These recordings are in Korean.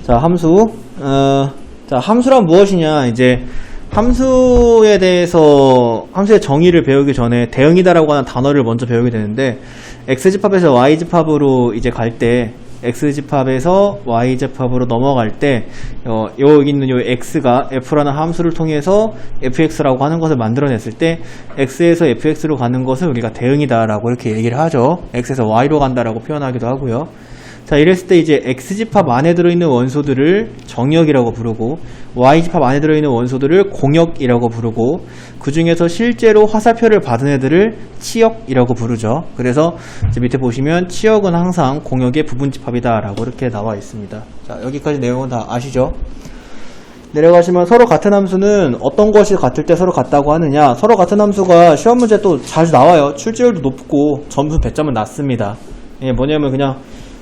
자, 함수. 자, 함수란 무엇이냐? 이제 함수에 대해서 함수의 정의를 배우기 전에 대응이다라고 하는 단어를 먼저 배우게 되는데, x집합에서 y집합으로 이제 갈 때, x집합에서 y집합으로 넘어갈 때 여기 있는 요 x가 f라는 함수를 통해서 fx라고 하는 것을 만들어냈을 때 x에서 fx로 가는 것을 우리가 대응이다라고 이렇게 얘기를 하죠. x에서 y로 간다라고 표현하기도 하고요. 자, 이랬을 때 이제 x집합 안에 들어있는 원소들을 정역이라고 부르고 y집합 안에 들어있는 원소들을 공역이라고 부르고 그 중에서 실제로 화살표를 받은 애들을 치역이라고 부르죠. 그래서 이제 밑에 보시면 치역은 항상 공역의 부분집합이다 라고 이렇게 나와 있습니다. 자, 여기까지 내용은 다 아시죠? 내려가시면 서로 같은 함수는 어떤 것이 같을 때 서로 같다고 하느냐. 서로 같은 함수가 시험 문제 또 자주 나와요. 출제율도 높고 점수 배점은 낮습니다. 이게 뭐냐면 그냥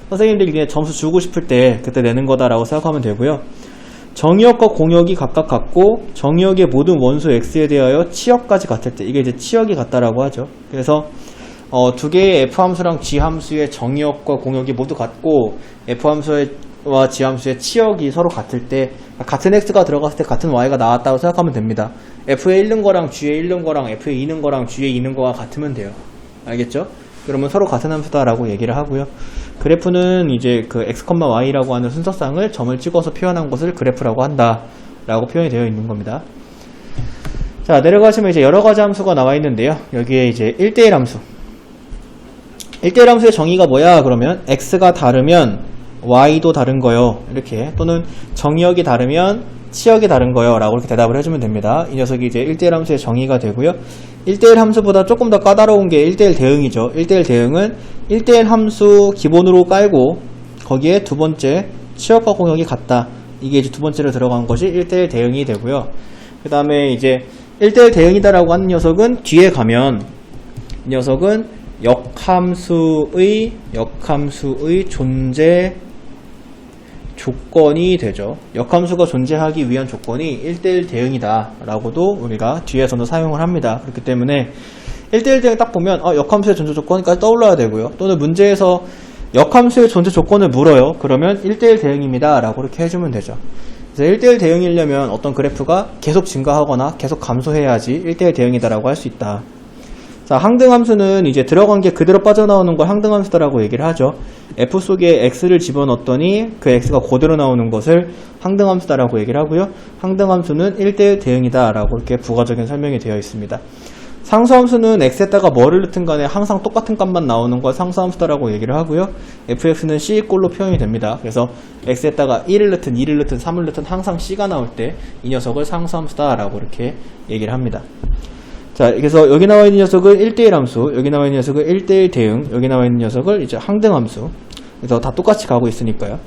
선생님들이 그냥 점수 주고 싶을 때 그때 내는 거다라고 생각하면 되고요. 정역과 공역이 각각 같고 정역의 모든 원소 x에 대하여 치역까지 같을 때 이게 이제 치역이 같다라고 하죠. 그래서 두 개의 f 함수랑 g 함수의 정역과 공역이 모두 같고 f 함수와 g 함수의 치역이 서로 같을 때 같은 x가 들어갔을 때 같은 y가 나왔다고 생각하면 됩니다. f에 1는 거랑 g에 1는 거랑 f에 2는 거랑 g에 2는 거가 같으면 돼요. 알겠죠? 그러면 서로 같은 함수다라고 얘기를 하고요. 그래프는 이제 그 x, y라고 하는 순서상을 점을 찍어서 표현한 것을 그래프라고 한다 라고 표현이 되어 있는 겁니다. 자, 내려가시면 이제 여러가지 함수가 나와 있는데요. 여기에 이제 1대1 함수 1대1 함수의 정의가 뭐야? 그러면 x가 다르면 y도 다른 거요 이렇게, 또는 정역이 다르면 치역이 다른 거요 라고 이렇게 대답을 해주면 됩니다. 이 녀석이 이제 1대1 함수의 정의가 되고요. 1대1 함수보다 조금 더 까다로운 게 1대1 대응이죠. 1대1 대응은 1대1 함수 기본으로 깔고 거기에 두 번째 치역과 공역이 같다. 이게 이제 두 번째로 들어간 것이 1대1 대응이 되고요. 그 다음에 이제 1대1 대응이다라고 하는 녀석은 뒤에 가면 이 녀석은 역함수의 존재 조건이 되죠. 역함수가 존재하기 위한 조건이 1대1 대응이다 라고도 우리가 뒤에서도 사용을 합니다. 그렇기 때문에 1대1 대응 딱 보면 역함수의 존재 조건까지 떠올라야 되고요. 또는 문제에서 역함수의 존재 조건을 물어요. 그러면 1대1 대응입니다 라고 이렇게 해주면 되죠. 그래서 1대1 대응이려면 어떤 그래프가 계속 증가하거나 계속 감소해야지 1대1 대응이다 라고 할 수 있다. 자, 항등함수는 이제 들어간 게 그대로 빠져나오는 걸 항등함수다라고 얘기를 하죠. f 속에 x를 집어넣었더니 그 x가 그대로 나오는 것을 항등함수다라고 얘기를 하고요. 항등함수는 1대1 대응이다 라고 이렇게 부가적인 설명이 되어 있습니다. 상수함수는 x에다가 뭐를 넣든 간에 항상 똑같은 값만 나오는 걸 상수함수다라고 얘기를 하고요. fx는 c꼴로 표현이 됩니다. 그래서 x에다가 1을 넣든 2를 넣든 3을 넣든 항상 c가 나올 때 이 녀석을 상수함수다라고 이렇게 얘기를 합니다. 자, 그래서 여기 나와 있는 녀석을 1대1 함수, 여기 나와 있는 녀석을 1대1 대응, 여기 나와 있는 녀석을 이제 항등함수. 그래서 다 똑같이 가고 있으니까요.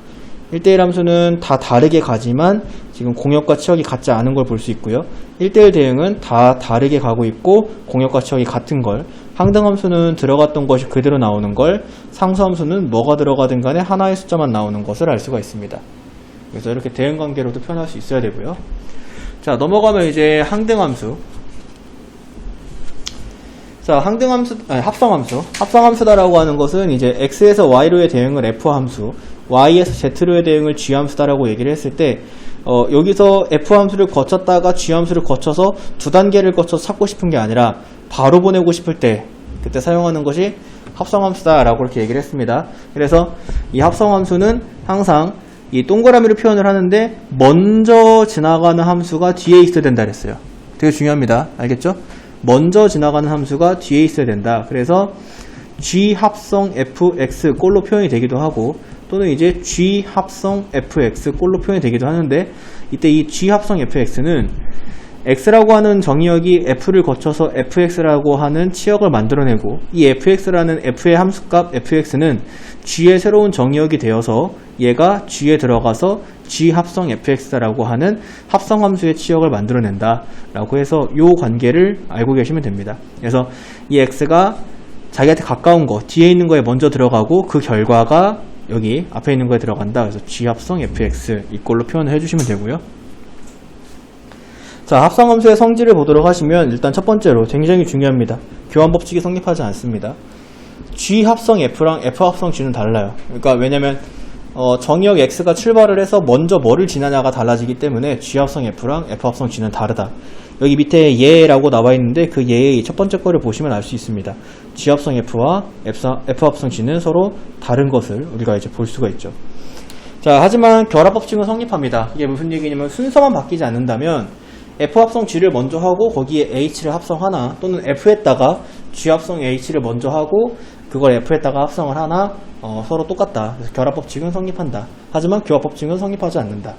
1대1 함수는 다 다르게 가지만 지금 공역과 치역이 같지 않은 걸 볼 수 있고요. 1대1 대응은 다 다르게 가고 있고 공역과 치역이 같은 걸, 항등함수는 들어갔던 것이 그대로 나오는 걸, 상수함수는 뭐가 들어가든 간에 하나의 숫자만 나오는 것을 알 수가 있습니다. 그래서 이렇게 대응 관계로도 표현할 수 있어야 되고요. 자, 넘어가면 이제 항등함수. 자, 합성함수다라고 하는 것은 이제 x에서 y로의 대응을 f함수, y에서 z로의 대응을 g함수다라고 얘기를 했을 때, 여기서 f함수를 거쳤다가 g함수를 거쳐서 두 단계를 거쳐서 찾고 싶은 게 아니라 바로 보내고 싶을 때 그때 사용하는 것이 합성함수다라고 이렇게 얘기를 했습니다. 그래서 이 합성함수는 항상 이 동그라미로 표현을 하는데 먼저 지나가는 함수가 뒤에 있어야 된다 그랬어요. 되게 중요합니다. 알겠죠? 먼저 지나가는 함수가 뒤에 있어야 된다. 그래서 g 합성 fx 꼴로 표현이 되기도 하고, 또는 이제 g 합성 fx 꼴로 표현이 되기도 하는데, 이때 이 g 합성 fx는 x라고 하는 정의역이 f를 거쳐서 fx라고 하는 치역을 만들어내고, 이 fx라는 f의 함수값 fx는 g의 새로운 정의역이 되어서 얘가 g에 들어가서 g 합성 fx라고 하는 합성함수의 치역을 만들어낸다 라고 해서 이 관계를 알고 계시면 됩니다. 그래서 이 x가 자기한테 가까운 거, 뒤에 있는 거에 먼저 들어가고 그 결과가 여기 앞에 있는 거에 들어간다. 그래서 g 합성 fx 이꼴로 표현을 해주시면 되고요. 자, 합성함수의 성질을 보도록 하시면 일단 첫 번째로 굉장히 중요합니다. 교환법칙이 성립하지 않습니다. g 합성 f랑 f 합성 g는 달라요. 그러니까 왜냐면 정의역 x가 출발을 해서 먼저 뭐를 지나냐가 달라지기 때문에 G합성 F랑 F합성 G는 다르다. 여기 밑에 예라고 나와 있는데 그 예의 첫 번째 거를 보시면 알 수 있습니다. G합성 F와 F합성 G는 서로 다른 것을 우리가 이제 볼 수가 있죠. 자, 하지만 결합법칙은 성립합니다. 이게 무슨 얘기냐면 순서만 바뀌지 않는다면 F합성 G를 먼저 하고 거기에 H를 합성하나 또는 F에다가 G합성 H를 먼저 하고 그걸 F에다가 합성을 하나 서로 똑같다. 그래서 결합법칙은 성립한다. 하지만 교합법칙은 성립하지 않는다.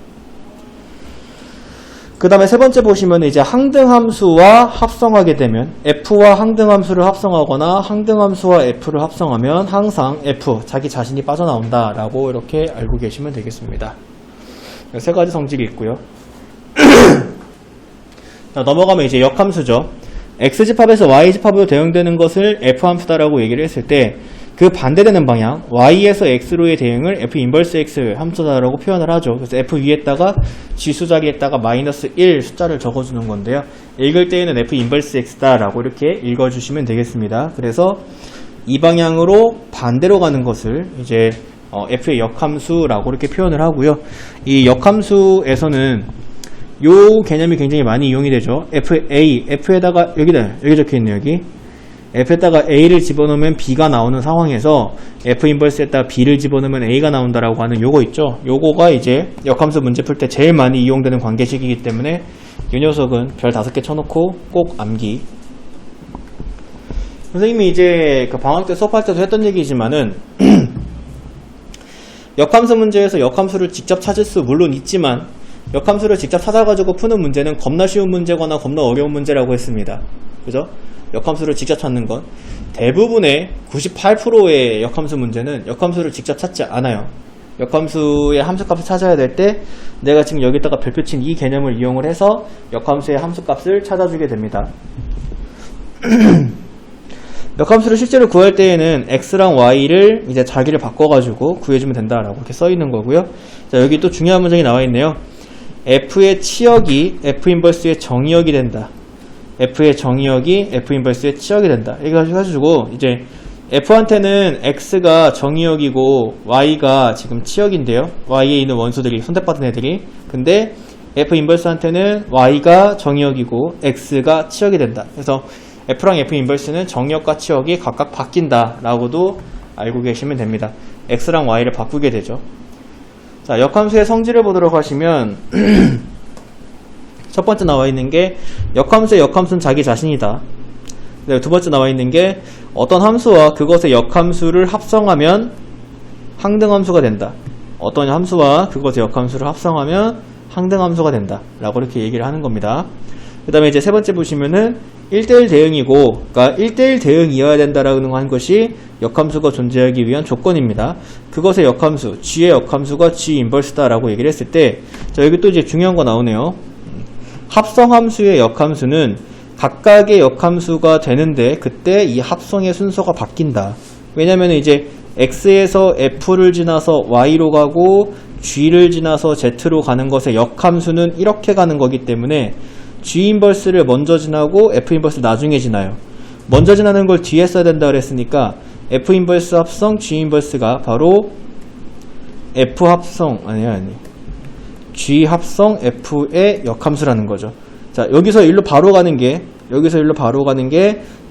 그 다음에 세 번째 보시면 이제 항등함수와 합성하게 되면 F와 항등함수를 합성하거나 항등함수와 F를 합성하면 항상 F, 자기 자신이 빠져나온다 라고 이렇게 알고 계시면 되겠습니다. 세 가지 성질이 있고요. 자, 넘어가면 이제 역함수죠. X집합에서 Y집합으로 대응되는 것을 F함수다라고 얘기를 했을 때 그 반대되는 방향 Y에서 X로의 대응을 F 인버스 X 함수다라고 표현을 하죠. 그래서 F 위에다가 G수 자리에다가 -1 숫자를 적어주는 건데요. 읽을 때에는 F 인버스 X다 라고 이렇게 읽어주시면 되겠습니다. 그래서 이 방향으로 반대로 가는 것을 이제 F의 역함수라고 이렇게 표현을 하고요. 이 역함수에서는 요 개념이 굉장히 많이 이용이 되죠. F에다가 여기 적혀있네요. 여기 F에다가 A를 집어넣으면 B가 나오는 상황에서 F 인버스에다가 B를 집어넣으면 A가 나온다라고 하는 요거 있죠. 요거가 이제 역함수 문제 풀 때 제일 많이 이용되는 관계식이기 때문에 이 녀석은 별 5개 쳐놓고 꼭 암기. 선생님이 이제 그 방학 때 수업할 때도 했던 얘기지만은 역함수 문제에서 역함수를 직접 찾을 수 물론 있지만 역함수를 직접 찾아가지고 푸는 문제는 겁나 쉬운 문제거나 겁나 어려운 문제라고 했습니다. 그죠? 역함수를 직접 찾는 건 대부분의 98%의 역함수 문제는 역함수를 직접 찾지 않아요. 역함수의 함수값을 찾아야 될 때 내가 지금 여기다가 별표 친 이 개념을 이용을 해서 역함수의 함수값을 찾아주게 됩니다. 역함수를 실제로 구할 때에는 x랑 y를 이제 자기를 바꿔가지고 구해주면 된다라고 이렇게 써 있는 거고요. 자, 여기 또 중요한 문장이 나와 있네요. f의 치역이 f 인버스의 정의역이 된다. f의 정의역이 f 인버스의 치역이 된다. 이렇게 해가지고 이제 f한테는 x가 정의역이고 y가 지금 치역인데요. y에 있는 원소들이 선택받은 애들이. 근데 f 인버스한테는 y가 정의역이고 x가 치역이 된다. 그래서 f랑 f 인버스는 정의역과 치역이 각각 바뀐다 라고도 알고 계시면 됩니다. x랑 y를 바꾸게 되죠. 자, 역함수의 성질을 보도록 하시면 첫 번째 나와 있는 게 역함수의 역함수는 자기 자신이다. 두 번째 나와 있는 게 어떤 함수와 그것의 역함수를 합성하면 항등함수가 된다. 어떤 함수와 그것의 역함수를 합성하면 항등함수가 된다 라고 이렇게 얘기를 하는 겁니다. 그 다음에 이제 세 번째 보시면은 1대1 대응이고, 그러니까 1대1 대응이어야 된다라는 한 것이 역함수가 존재하기 위한 조건입니다. 그것의 역함수, G의 역함수가 G 인버스다라고 얘기를 했을 때, 자, 여기 또 이제 중요한 거 나오네요. 합성함수의 역함수는 각각의 역함수가 되는데, 그때 이 합성의 순서가 바뀐다. 왜냐면 이제 X에서 F를 지나서 Y로 가고, G를 지나서 Z로 가는 것의 역함수는 이렇게 가는 거기 때문에, G 인버스를 먼저 지나고 F 인버스 나중에 지나요. 먼저 지나는 걸 뒤에 써야 된다 그랬으니까 F 인버스 합성 G 인버스가 바로 F 합성 G 합성 F의 역함수라는 거죠. 자, 여기서 일로 바로 가는 게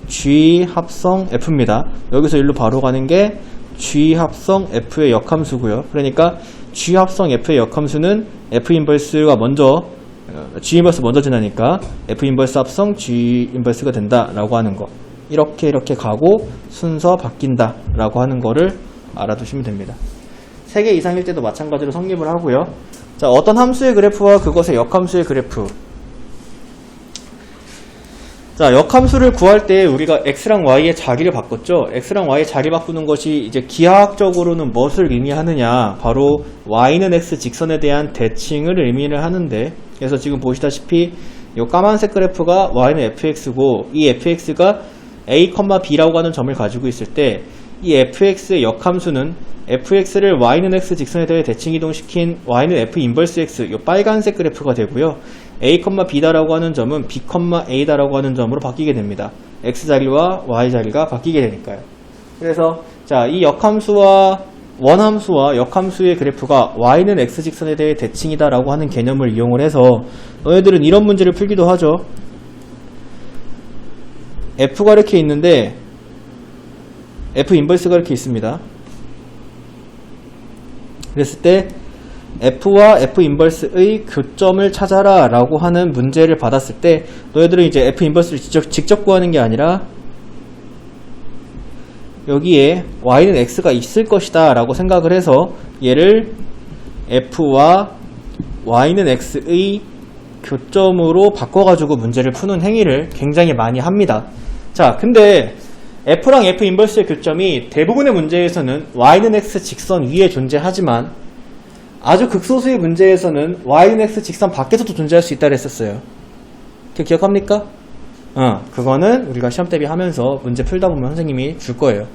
G 합성 F입니다. 여기서 일로 바로 가는 게 G 합성 F의 역함수고요. 그러니까 G 합성 F의 역함수는 F 인버스가 먼저 G 인버스 먼저 지나니까 F 인버스 합성 G 인버스가 된다라고 하는 거. 이렇게 가고 순서 바뀐다 라고 하는 거를 알아두시면 됩니다. 3개 이상일 때도 마찬가지로 성립을 하고요. 자, 어떤 함수의 그래프와 그것의 역함수의 그래프. 자, 역함수를 구할 때 우리가 x랑 y의 자리를 바꿨죠. x랑 y의 자리 바꾸는 것이 이제 기하학적으로는 무엇을 의미하느냐, 바로 y는 x 직선에 대한 대칭을 의미를 하는데, 그래서 지금 보시다시피 이 까만색 그래프가 y는 fx고 이 fx가 a, b라고 하는 점을 가지고 있을 때 이 fx의 역함수는 fx를 y는 x 직선에 대해 대칭 이동시킨 y는 f 인버스 x, 이 빨간색 그래프가 되고요. a, b다라고 하는 점은 b, a다라고 하는 점으로 바뀌게 됩니다. x 자리와 y 자리가 바뀌게 되니까요. 그래서 자, 이 역함수와 원함수와 역함수의 그래프가 y는 x직선에 대해 대칭이다 라고 하는 개념을 이용을 해서 너희들은 이런 문제를 풀기도 하죠. f가 이렇게 있는데 f 인버스가 이렇게 있습니다. 그랬을 때 f와 f 인버스의 교점을 찾아라 라고 하는 문제를 받았을 때 너희들은 이제 f 인버스를 직접 구하는 게 아니라 여기에 y는 x가 있을 것이다 라고 생각을 해서 얘를 f와 y는 x의 교점으로 바꿔가지고 문제를 푸는 행위를 굉장히 많이 합니다. 자, 근데 f랑 f 인버스의 교점이 대부분의 문제에서는 y는 x 직선 위에 존재하지만 아주 극소수의 문제에서는 y는 x 직선 밖에서도 존재할 수 있다고 했었어요. 기억합니까? 그거는 우리가 시험 대비하면서 문제 풀다 보면 선생님이 줄 거예요.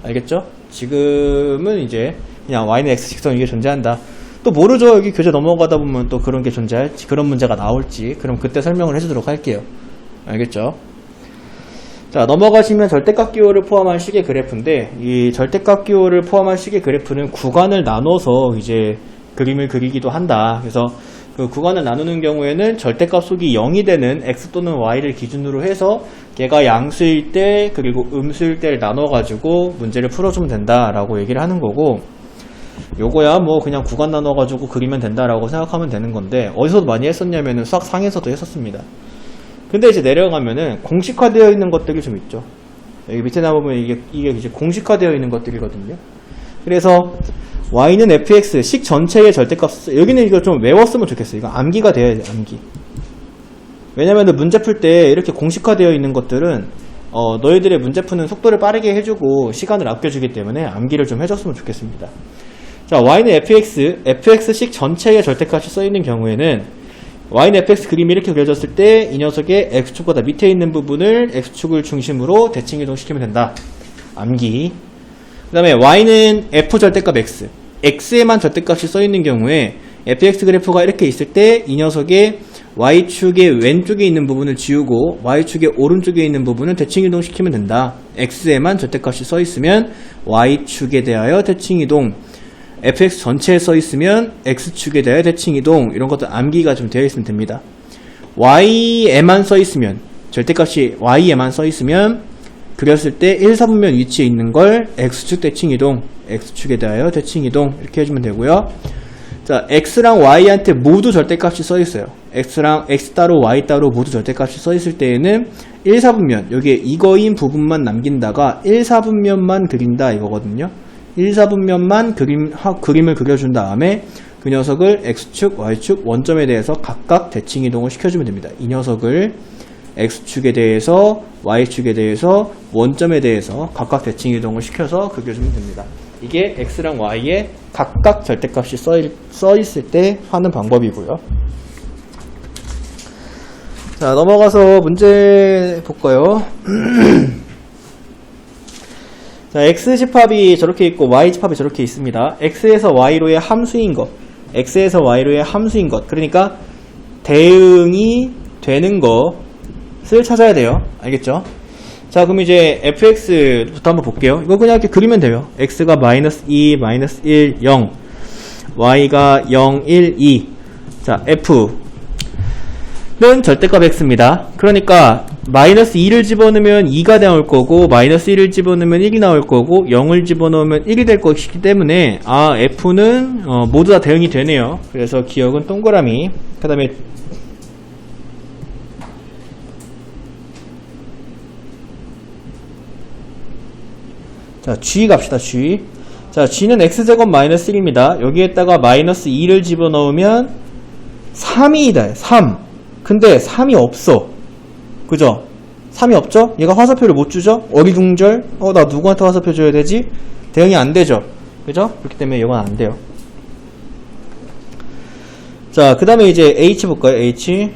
알겠죠? 지금은 이제 그냥 y는 x 직선 위에 존재한다. 또 모르죠. 여기 교재 넘어가다 보면 또 그런 게 존재할지, 그런 문제가 나올지. 그럼 그때 설명을 해주도록 할게요. 알겠죠? 자, 넘어가시면 절대값기호를 포함한 식의 그래프인데, 이 절대값기호를 포함한 식의 그래프는 구간을 나눠서 이제 그림을 그리기도 한다. 그래서 그 구간을 나누는 경우에는 절대값 속이 0이 되는 x 또는 y를 기준으로 해서 걔가 양수일 때 그리고 음수일 때를 나눠가지고 문제를 풀어주면 된다라고 얘기를 하는 거고, 요거야 뭐 그냥 구간 나눠가지고 그리면 된다라고 생각하면 되는 건데, 어디서도 많이 했었냐면은 수학 상에서도 했었습니다. 근데 이제 내려가면은 공식화되어 있는 것들이 좀 있죠. 여기 밑에 나오면 이게 이제 공식화되어 있는 것들이거든요. 그래서 y는 fx 식 전체의 절대값, 여기는 이거 좀 외웠으면 좋겠어요. 이거 암기가 돼야 돼, 암기. 왜냐면 문제 풀 때 이렇게 공식화되어 있는 것들은 너희들의 문제 푸는 속도를 빠르게 해주고 시간을 아껴주기 때문에 암기를 좀 해줬으면 좋겠습니다. 자, y는 fx 식 전체의 절대값이 써있는 경우에는 y는 fx 그림이 이렇게 그려졌을 때 이 녀석의 x축보다 밑에 있는 부분을 x축을 중심으로 대칭 이동시키면 된다. 암기. 그 다음에 y는 f 절대값 x에만 절대값이 써있는 경우에 fx 그래프가 이렇게 있을 때 이 녀석의 y축의 왼쪽에 있는 부분을 지우고 y축의 오른쪽에 있는 부분을 대칭 이동시키면 된다. x에만 절대값이 써있으면 y축에 대하여 대칭 이동, fx 전체에 써있으면 x축에 대하여 대칭 이동, 이런 것도 암기가 좀 되어 있으면 됩니다. y에만 써있으면, 절대값이 y에만 써있으면 그렸을 때 1, 4분면 위치에 있는 걸 x축 대칭 이동, x축에 대하여 대칭 이동 이렇게 해주면 되고요. 자, x랑 y한테 모두 절대값이 써있어요. x랑 x 따로 y 따로 모두 절대값이 써있을 때에는 1, 4분면, 여기에 이거인 부분만 남긴다가 1, 4분면만 그린다 이거거든요. 1, 4분면만 그림을 그려준 다음에 그 녀석을 x축, y축, 원점에 대해서 각각 대칭 이동을 시켜주면 됩니다. 이 녀석을 x축에 대해서, y축에 대해서, 원점에 대해서 각각 대칭 이동을 시켜서 그려주면 됩니다. 이게 x랑 y에 각각 절대값이 써있을 때 하는 방법이고요. 자, 넘어가서 문제 볼까요? 자, x집합이 저렇게 있고 y집합이 저렇게 있습니다. x에서 y로의 함수인 것, x에서 y로의 함수인 것, 그러니까 대응이 되는 것을 찾아야 돼요. 알겠죠? 자, 그럼 이제 fx부터 한번 볼게요. 이거 그냥 이렇게 그리면 돼요. x가 -2, -1, 0, y가 0, 1, 2. 자, f는 절대값 x입니다. 그러니까 -2를 집어넣으면 2가 나올 거고, -1을 집어넣으면 1이 나올 거고, 0을 집어넣으면 1이 될 것이기 때문에 f는 모두 다 대응이 되네요. 그래서 기억은 동그라미. 그 다음에 자, g 갑시다. g. 자, g는 x제곱 -1입니다. 여기에다가 -2를 집어넣으면 3이다. 3. 근데 3이 없어. 그죠? 3이 없죠? 얘가 화살표를 못 주죠? 어리둥절? 나 누구한테 화살표 줘야 되지? 대응이 안 되죠? 그죠? 그렇기 때문에 이건 안 돼요. 자, 그 다음에 이제 h 볼까요? h.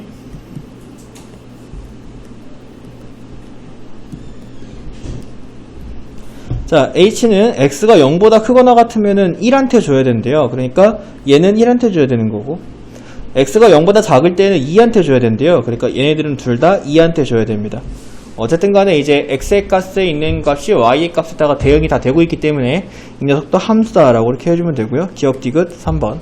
자, h는 x가 0보다 크거나 같으면은 1한테 줘야 된대요. 그러니까 얘는 1한테 줘야 되는 거고, x가 0보다 작을 때는 2한테 줘야 된대요. 그러니까 얘네들은 둘 다 2한테 줘야 됩니다. 어쨌든 간에 이제 x의 값에 있는 값이 y의 값에다가 대응이 다 되고 있기 때문에 이 녀석도 함수다라고 이렇게 해주면 되고요. 기억 디귿 3번.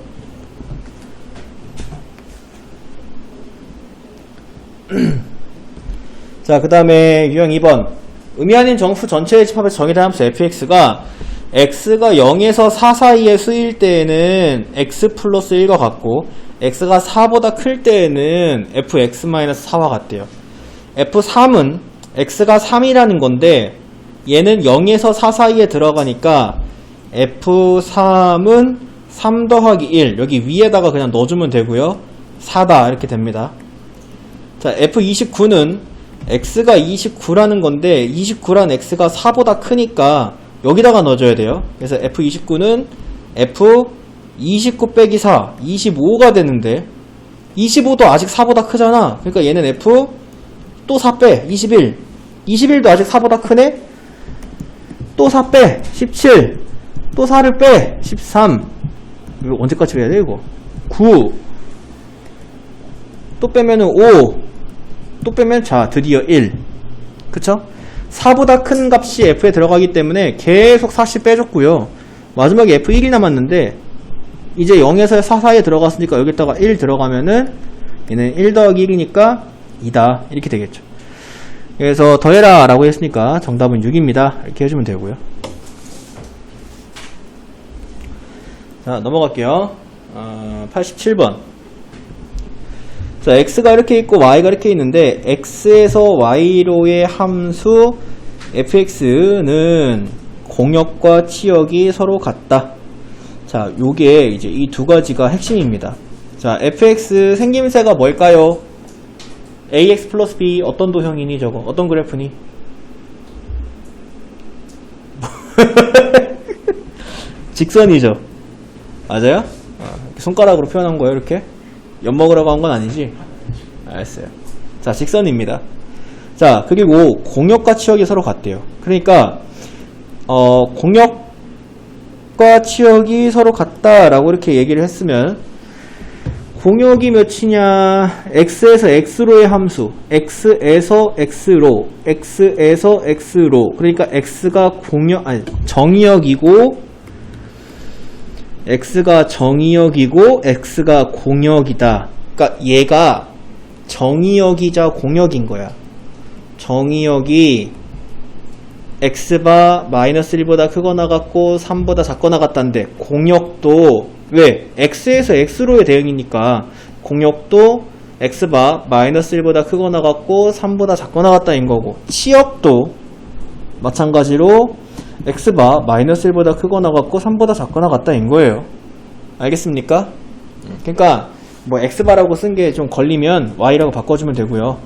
자, 그 다음에 유형 2번. 의미 아닌 정수 전체의 집합에서 정의된 함수 fx가 x가 0에서 4 사이의 수일 때에는 x 플러스 1과 같고 x가 4보다 클 때에는 fx-4와 같대요. f3은 x가 3이라는 건데 얘는 0에서 4 사이에 들어가니까 f3은 3 더하기 1 여기 위에다가 그냥 넣어주면 되고요. 4다 이렇게 됩니다. 자, f29는 x가 29라는 건데 29란 x가 4보다 크니까 여기다가 넣어줘야 돼요. 그래서 f29는 f29 빼기 4 25가 되는데 25도 아직 4보다 크잖아. 그러니까 얘는 f 또 4 빼 21 21도 아직 4보다 크네. 또 4 빼 17 또 4를 빼 13 이거 언제까지 해야 돼 이거 9 또 빼면은 5 또 빼면 자 드디어 1 그쵸? 4보다 큰 값이 f에 들어가기 때문에 계속 4씩 빼줬고요. 마지막에 f1이 남았는데 이제 0에서 4 사이에 들어갔으니까 여기다가 1 들어가면은 얘는 1 더하기 1이니까 2다 이렇게 되겠죠. 그래서 더해라 라고 했으니까 정답은 6입니다. 이렇게 해주면 되고요. 자, 넘어갈게요. 87번. 자, x가 이렇게 있고 y가 이렇게 있는데 x에서 y로의 함수 fx는 공역과 치역이 서로 같다. 자, 요게 이제 이 두 가지가 핵심입니다. 자, fx 생김새가 뭘까요? ax 플러스 b 어떤 도형이니 저거? 어떤 그래프니? 직선이죠. 맞아요? 손가락으로 표현한 거예요, 이렇게? 엿먹으라고 한 건 아니지? 알았어요. 자, 직선입니다. 자, 그리고 공역과 치역이 서로 같대요. 그러니까 공역과 치역이 서로 같다라고 이렇게 얘기를 했으면 공역이 몇이냐? x에서 x로의 함수 x에서 x로 x에서 x로 그러니까 x가 정의역이고 x가 정의역이고 x가 공역이다. 그러니까 얘가 정의역이자 공역인 거야. 정의역이 x바 마이너스 1보다 크거나 같고 3보다 작거나 같다는데 공역도 왜? x에서 x로의 대응이니까 공역도 x바 마이너스 1보다 크거나 같고 3보다 작거나 같다인 거고 치역도 마찬가지로 x바 마이너스 1보다 크거나 같고 3보다 작거나 같다인 거예요. 알겠습니까? 그러니까 뭐 x바라고 쓴 게 좀 걸리면 y라고 바꿔주면 되고요.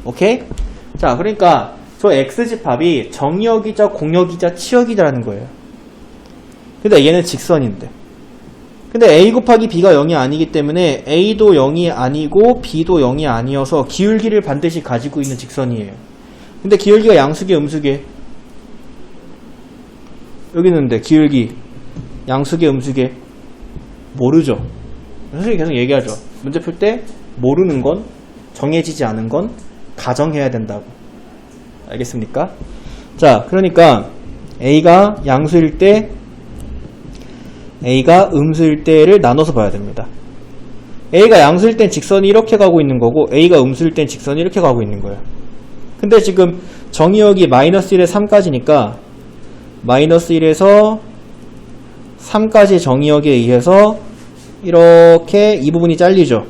오케이? 자, 그러니까 저 x집합이 정역이자 공역이자 치역이라는 거예요. 근데 얘는 직선인데 근데 a 곱하기 b가 0이 아니기 때문에 a도 0이 아니고 b도 0이 아니어서 기울기를 반드시 가지고 있는 직선이에요. 근데 기울기가 양수계 음수계 여기 있는데 기울기 양수계 음수계 모르죠. 선생님이 계속 얘기하죠. 문제 풀 때 모르는 건 정해지지 않은 건 가정해야 된다고. 알겠습니까? 자, 그러니까 a가 양수일 때 a가 음수일 때를 나눠서 봐야 됩니다. a가 양수일 땐 직선이 이렇게 가고 있는 거고 a가 음수일 땐 직선이 이렇게 가고 있는 거예요. 근데 지금 정의역이 마이너스 1에서 3까지니까 마이너스 1에서 3까지 정의역에 의해서 이렇게 이 부분이 잘리죠.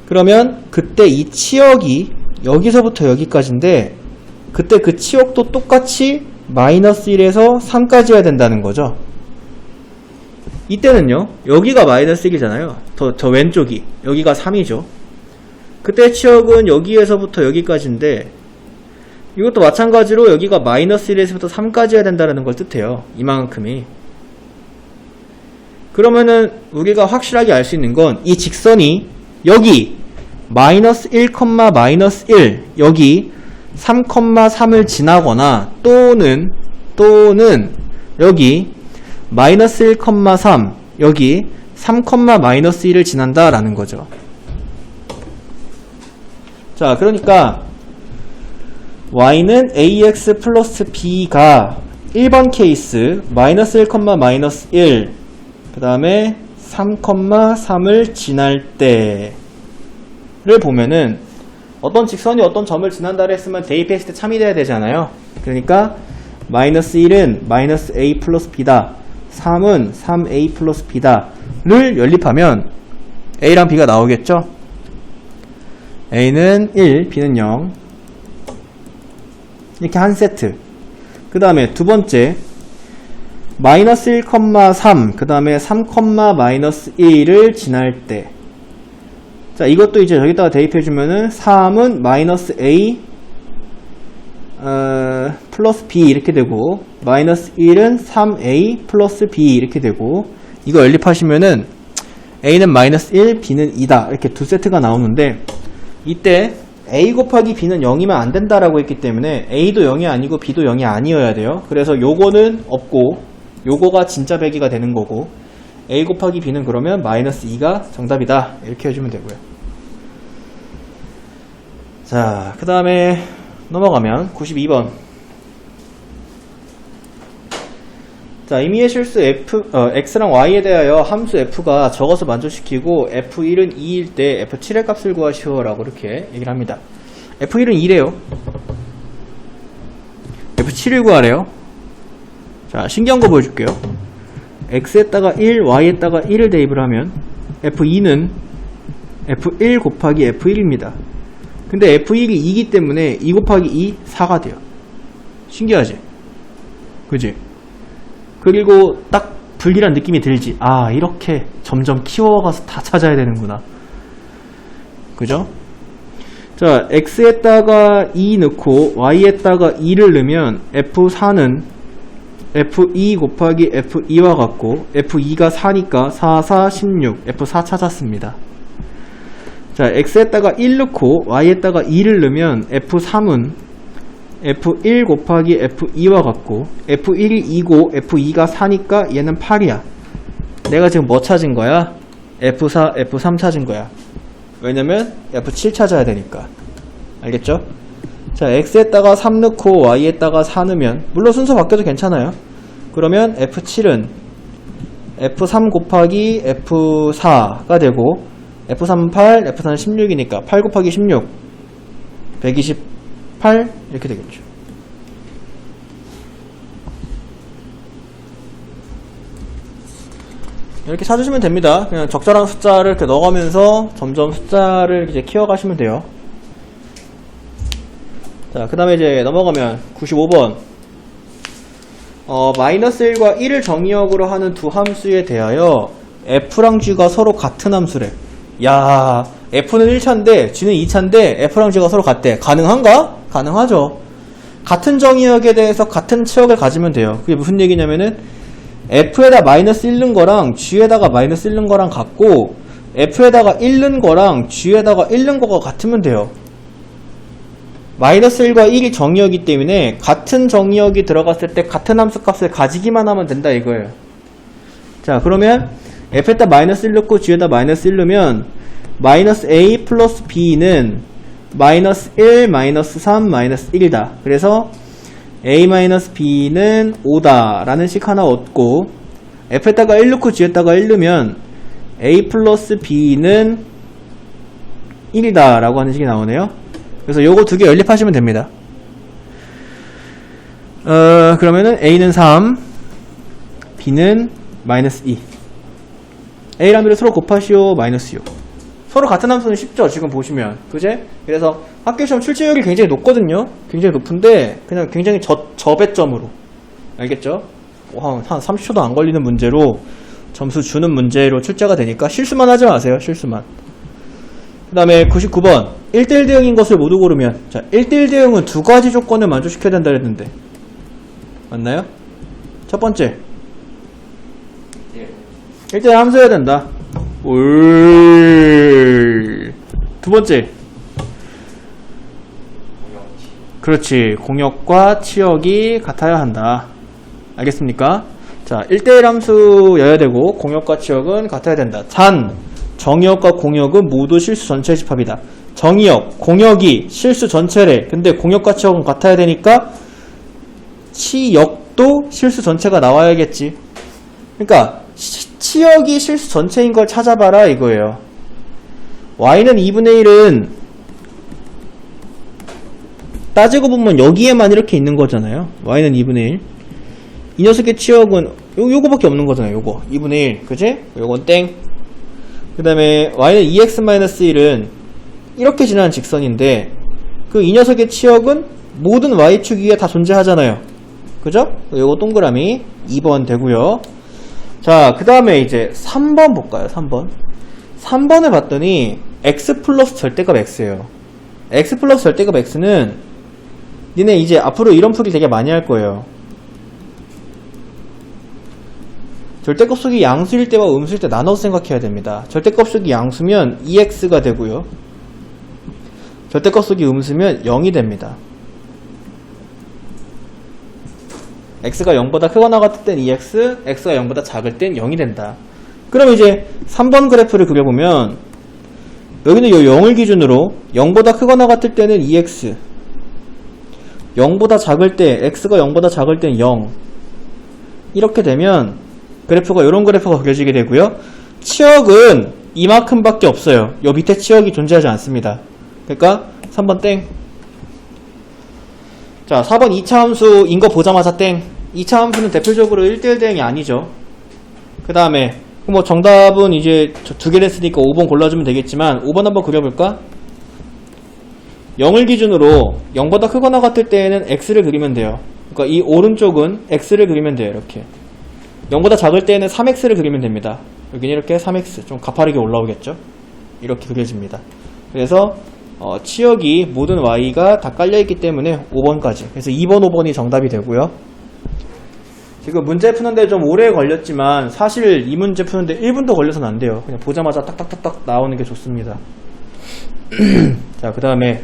그러면 그때 이 치역이 여기서부터 여기까지인데 그때 그 치역도 똑같이 마이너스 1에서 3까지여야 된다는 거죠. 이때는요, 여기가 마이너스 1이잖아요. 저 왼쪽이. 여기가 3이죠. 그때 치역은 여기에서부터 여기까지인데 이것도 마찬가지로 여기가 마이너스 1에서부터 3까지여야 된다는 걸 뜻해요. 이만큼이. 그러면은 우리가 확실하게 알 수 있는 건 이 직선이 여기 마이너스 1, 마이너스 1 여기 3,3을 지나거나 또는 여기 마이너스 1,3 여기 3, 마이너스 1을 지난다라는 거죠. 자, 그러니까 y는 ax 플러스 b가 1번 케이스 마이너스 1, 마이너스 1 그 다음에 3, 3을 지날 때를 보면은 어떤 직선이 어떤 점을 지난다고 했으면 대입했을 때 참이 돼야 되잖아요. 그러니까 마이너스 1은 마이너스 a 플러스 b다, 3은 3a 플러스 b다 를 연립하면 a랑 b가 나오겠죠. a는 1, b는 0 이렇게 한 세트. 그 다음에 두 번째 마이너스 1, 3 그 다음에 3, 마이너스 1을 지날 때, 자 이것도 이제 여기다가 대입해주면은 3은 마이너스 a 플러스 b 이렇게 되고 마이너스 1은 3a 플러스 b 이렇게 되고, 이거 연립하시면은 a는 마이너스 1, b는 2다 이렇게 두 세트가 나오는데, 이때 a 곱하기 b는 0이면 안 된다라고 했기 때문에 a도 0이 아니고 b도 0이 아니어야 돼요. 그래서 요거는 없고 요거가 진짜 배기가 되는 거고, a 곱하기 b는 그러면 마이너스 2가 정답이다 이렇게 해주면 되고요. 자, 그 다음에 넘어가면 92번. 자, 임의의 실수 x랑 y에 대하여 함수 f가 적어서 만족시키고 f1은 2일 때 f7의 값을 구하시오 라고 이렇게 얘기를 합니다. f1은 2래요. f7을 구하래요. 자, 신기한 거 보여줄게요. x에다가 1, y에다가 1을 대입을 하면 f2는 f1 곱하기 f1입니다. 근데 f1이 2기 때문에 2 곱하기 2, 4가 돼요. 신기하지? 그지? 그리고 딱 불길한 느낌이 들지. 아, 이렇게 점점 키워가서 다 찾아야 되는구나. 그죠? 자, x에다가 2 넣고 y에다가 2를 넣으면 f4는 f2 곱하기 f2와 같고, f2가 4니까 4, 4, 16, f4 찾았습니다. 자, x에다가 1 넣고 y에다가 2를 넣으면 f3은 f1 곱하기 f2와 같고, f1이 2고 f2가 4니까 얘는 8이야. 내가 지금 뭐 찾은 거야? f4, f3 찾은 거야. 왜냐면 f7 찾아야 되니까. 알겠죠? 자, x에다가 3 넣고 y에다가 4 넣으면, 물론 순서 바뀌어도 괜찮아요. 그러면 f7은 f3 곱하기 f4가 되고, f3은 8, f4는 16이니까 8 곱하기 16 128 이렇게 되겠죠. 이렇게 찾으시면 됩니다. 그냥 적절한 숫자를 이렇게 넣어가면서 점점 숫자를 이제 키워가시면 돼요. 자, 그 다음에 이제 넘어가면 95번. 마이너스 1과 1을 정의역으로 하는 두 함수에 대하여 f랑 g가 서로 같은 함수래. 야, f는 1차인데 g는 2차인데 f랑 g가 서로 같대. 가능한가? 가능하죠. 같은 정의역에 대해서 같은 치역을 가지면 돼요. 그게 무슨 얘기냐면은 f에다 마이너스 1 넣은 거랑 g에다가 마이너스 1 넣은 거랑 같고, f에다가 1 넣은 거랑 g에다가 1 넣은 거가 같으면 돼요. 마이너스 1과 1이 정의역이기 때문에 같은 정의역이 들어갔을 때 같은 함수 값을 가지기만 하면 된다 이거예요. 자, 그러면 f에다 마이너스 1 넣고 g에다 마이너스 1 넣으면 마이너스 a 플러스 b는 마이너스 1, 마이너스 3, 마이너스 1이다. 그래서 a 마이너스 b는 5다 라는 식 하나 얻고, f에다가 1 넣고 g에다가 1 넣으면 a 플러스 b는 1이다 라고 하는 식이 나오네요. 그래서 요거 두 개 연립하시면 됩니다. 그러면은 a는 3, b는 마이너스 2. a랑 b를 서로 곱하시오 마이너스 6. 서로 같은 함수는 쉽죠, 지금 보시면. 그제? 그래서 학교시험 출제율이 굉장히 높거든요. 굉장히 높은데 그냥 굉장히 저배점으로. 알겠죠? 한 30초도 안 걸리는 문제로 점수 주는 문제로 출제가 되니까 실수만 하지 마세요. 실수만. 그 다음에 99번. 1대1 대응인 것을 모두 고르면. 자, 1대1 대응은 두 가지 조건을 만족시켜야 된다 그랬는데 맞나요? 첫 번째, 1대1 함수여야 된다. 두 번째, 그렇지, 공역과 치역이 같아야 한다. 알겠습니까? 자, 1대1 함수여야 되고 공역과 치역은 같아야 된다. 단, 정역과 공역은 모두 실수 전체의 집합이다. 정의역, 공역이 실수 전체래. 근데 공역과 치역은 같아야 되니까 치역도 실수 전체가 나와야겠지. 그러니까 치역이 실수 전체인 걸 찾아봐라 이거예요. y는 2분의 1은 따지고 보면 여기에만 이렇게 있는 거잖아요. y는 2분의 1. 이 녀석의 치역은 요거밖에 없는 거잖아요. 요거 2분의 1, 그치? 요건 땡. 그 다음에 y는 2x-1은 이렇게 지나는 직선인데 그 이 녀석의 치역은 모든 y축 위에 다 존재하잖아요. 그죠? 요거 동그라미 2번 되고요. 자, 그 다음에 이제 3번 볼까요? 3번을 봤더니 x 플러스 절대값 x예요. x 플러스 절대값 x는 니네 이제 앞으로 이런 풀이 되게 많이 할 거예요. 절대값속이 양수일 때와 음수일 때 나눠서 생각해야 됩니다. 절대값속이 양수면 2x가 되고요. 절대값속이 음수면 0이 됩니다. x가 0보다 크거나 같을 땐 2x, x가 0보다 작을 땐 0이 된다. 그럼 이제 3번 그래프를 그려보면 여기는 요 0을 기준으로 0보다 크거나 같을 때는 2x, 0보다 작을 때 x가 0보다 작을 땐 0. 이렇게 되면 그래프가 이런 그래프가 그려지게 되고요. 치역은 이만큼밖에 없어요. 요 밑에 치역이 존재하지 않습니다. 그러니까 3번 땡. 자, 4번 2차 함수인 거 보자마자 땡. 2차 함수는 대표적으로 1대1 대응이 아니죠. 그 다음에 뭐 정답은 이제 두 개를 했으니까 5번 골라주면 되겠지만 5번 한번 그려볼까? 0을 기준으로 0보다 크거나 같을 때에는 x를 그리면 돼요. 그러니까 이 오른쪽은 x를 그리면 돼요. 이렇게 0보다 작을 때에는 3x를 그리면 됩니다. 여기는 이렇게 3x 좀 가파르게 올라오겠죠. 이렇게 그려집니다. 그래서 치역이 모든 y가 다 깔려있기 때문에 5번까지. 그래서 2번, 5번이 정답이 되고요. 지금 문제 푸는데 좀 오래 걸렸지만 사실 이 문제 푸는데 1분도 걸려서는 안 돼요. 그냥 보자마자 딱딱딱딱 나오는 게 좋습니다. 자, 그 다음에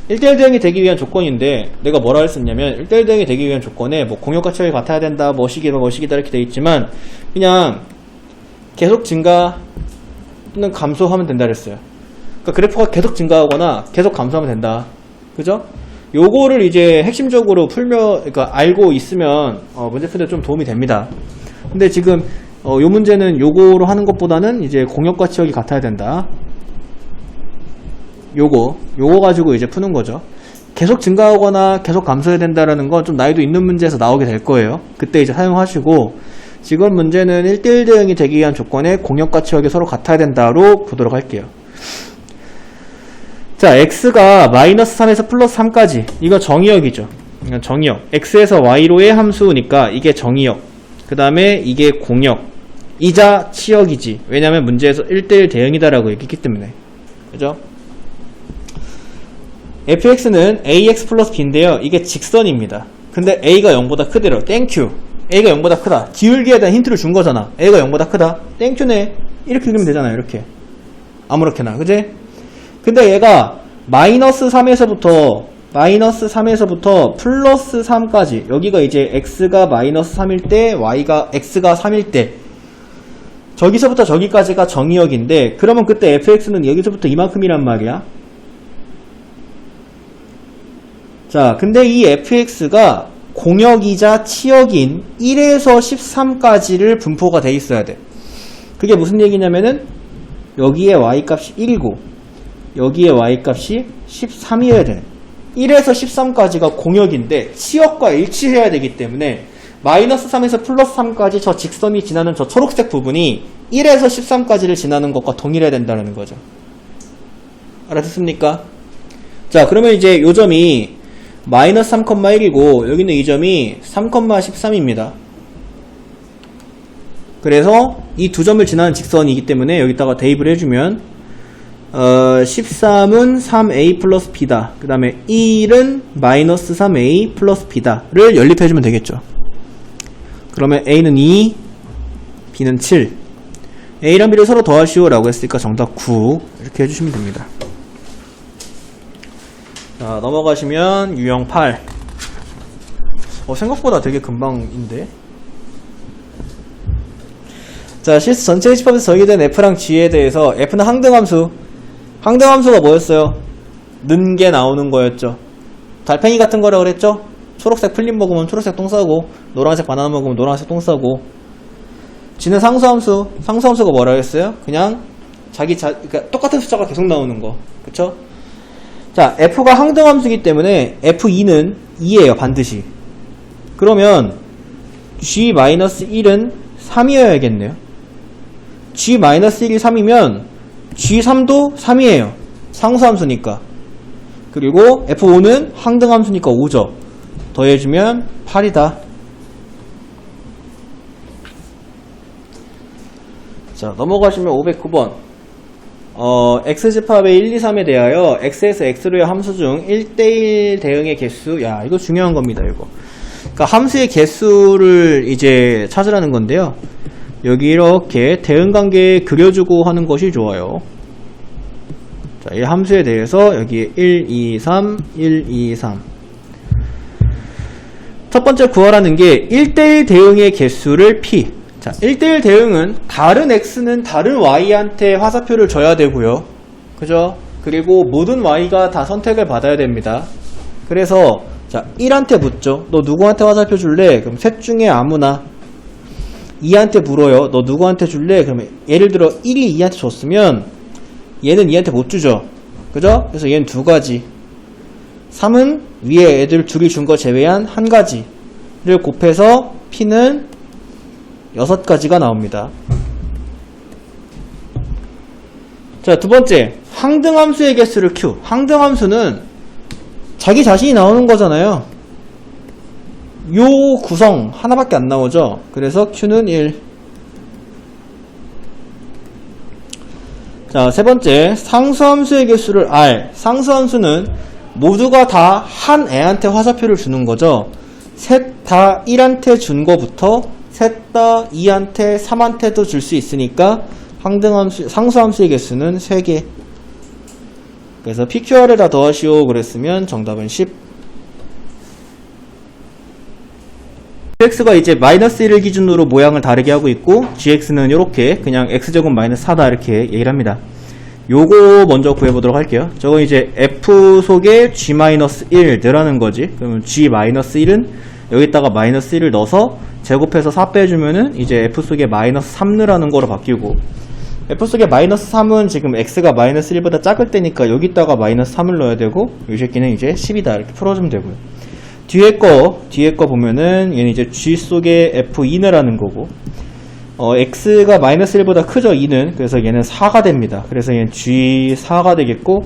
1대1 대응이 되기 위한 조건인데 내가 뭐라 했었냐면 1대1 대응이 되기 위한 조건에 뭐 공역과 치역이 같아야 된다, 뭐시기다 이렇게 돼 있지만 그냥 계속 증가 또는 감소하면 된다 그랬어요. 그러니까 그래프가 계속 증가하거나 계속 감소하면 된다. 그죠? 요거를 이제 핵심적으로 그러니까 알고 있으면 문제 푸는데 좀 도움이 됩니다. 근데 지금 요 문제는 요거로 하는 것보다는 이제 공역과 치역이 같아야 된다. 요거 가지고 이제 푸는 거죠. 계속 증가하거나 계속 감소해야 된다라는 건 좀 난이도 있는 문제에서 나오게 될 거예요. 그때 이제 사용하시고 지금 문제는 1대1 대응이 되기 위한 조건에 공역과 치역이 서로 같아야 된다로 보도록 할게요. 자, x가 마이너스 3에서 플러스 3까지 이거 정의역이죠. 이건 정의역. x에서 y로의 함수니까 이게 정의역. 그 다음에 이게 공역 이자 치역이지. 왜냐면 문제에서 1대1 대응이다라고 얘기했기 때문에. 그죠? fx는 ax 플러스 b인데요. 이게 직선입니다. 근데 a가 0보다 크대로. 땡큐. a가 0보다 크다. 기울기에 대한 힌트를 준 거잖아. a가 0보다 크다. 땡큐네. 이렇게 그리면 되잖아요. 이렇게. 아무렇게나. 그지? 근데 얘가 마이너스 3에서부터 플러스 3까지 여기가 이제 x가 마이너스 3일 때 y가 x가 3일 때 저기서부터 저기까지가 정의역인데 그러면 그때 fx는 여기서부터 이만큼이란 말이야. 자, 근데 이 fx가 공역이자 치역인 1에서 13까지를 분포가 돼 있어야 돼. 그게 무슨 얘기냐면은 여기에 y값이 1이고 여기에 y값이 13이어야 돼. 1에서 13까지가 공역인데 치역과 일치해야 되기 때문에 마이너스 3에서 플러스 3까지 저 직선이 지나는 저 초록색 부분이 1에서 13까지를 지나는 것과 동일해야 된다는 거죠. 알아듣습니까? 자, 그러면 이제 요 점이 마이너스 3,1이고 여기는 이 점이 3,13입니다. 그래서 이 두 점을 지나는 직선이기 때문에 여기다가 대입을 해주면 13은 3a 플러스 b다. 그 다음에 1은 마이너스 3a 플러스 b다를 연립해주면 되겠죠. 그러면 a는 2, b는 7. a랑 b를 서로 더하시오 라고 했으니까 정답 9 이렇게 해주시면 됩니다. 자, 넘어가시면 유형 8. 생각보다 되게 금방인데. 자, 실수 전체의 집합에서 정의된 f랑 g에 대해서 f는 항등함수. 항등함수가 뭐였어요? 는 게 나오는 거였죠. 달팽이 같은 거라 그랬죠. 초록색 플립 먹으면 초록색 똥 싸고, 노란색 바나나 먹으면 노란색 똥 싸고. G는 상수함수가 뭐라 했어요? 그냥 그러니까 똑같은 숫자가 계속 나오는 거. 그쵸? 자, F가 항등함수이기 때문에 F2는 2예요, 반드시. 그러면 G-1은 3이어야겠네요. G-1이 3이면 G3도 3이에요. 상수함수니까. 그리고 F5는 항등함수니까 5죠. 더해주면 8이다. 자, 넘어가시면 509번. X집합의 1, 2, 3에 대하여 X에서 X로의 함수 중 1대1 대응의 개수. 야, 이거 중요한 겁니다, 이거. 그러니까 함수의 개수를 이제 찾으라는 건데요. 여기 이렇게 대응 관계 그려주고 하는 것이 좋아요. 자, 이 함수에 대해서 여기 1, 2, 3, 1, 2, 3. 첫 번째 구하라는 게 1대1 대응의 개수를 P. 자, 1대1 대응은 다른 X는 다른 Y한테 화살표를 줘야 되고요. 그죠? 그리고 모든 Y가 다 선택을 받아야 됩니다. 그래서 자, 1한테 묻죠. 너 누구한테 화살표 줄래? 그럼 셋 중에 아무나. 2한테 물어요. 너 누구한테 줄래? 그러면 예를 들어 1이 2한테 줬으면 얘는 2한테 못 주죠. 그죠? 그래서 얘는 두 가지. 3은 위에 애들 둘이 준 거 제외한 한 가지를 곱해서 P는 6가지가 나옵니다. 자, 두 번째, 항등함수의 개수를 Q. 항등함수는 자기 자신이 나오는 거잖아요. 요 구성 하나밖에 안 나오죠. 그래서 Q는 1. 자, 세 번째, 상수함수의 개수를 R. 상수함수는 모두가 다 한 애한테 화살표를 주는 거죠. 셋 다 1한테 준 거부터 셋 다 2한테 3한테도 줄 수 있으니까 상수함수의 개수는 3개. 그래서 PQR을 다 더하시오 그랬으면 정답은 10. GX가 이제 -1을 기준으로 모양을 다르게 하고 있고 GX는 이렇게 그냥 X제곱 -4다 이렇게 얘기를 합니다. 요거 먼저 구해보도록 할게요. 저건 이제 F 속에 G-1 넣으라는 거지. 그러면 G-1은 여기다가 -1을 넣어서 제곱해서 4 빼주면은 이제 F 속에 -3 넣으라는 거로 바뀌고, F 속에 -3은 지금 X가 -1보다 작을 때니까 여기다가 -3을 넣어야 되고, 이 새끼는 이제 10이다 이렇게 풀어주면 되고요. 뒤에 거 보면은 얘는 이제 G 속에 F2 넣으라는 거고, X가 -1보다 크죠, 2는. 그래서 얘는 4가 됩니다. 그래서 얘는 G4가 되겠고,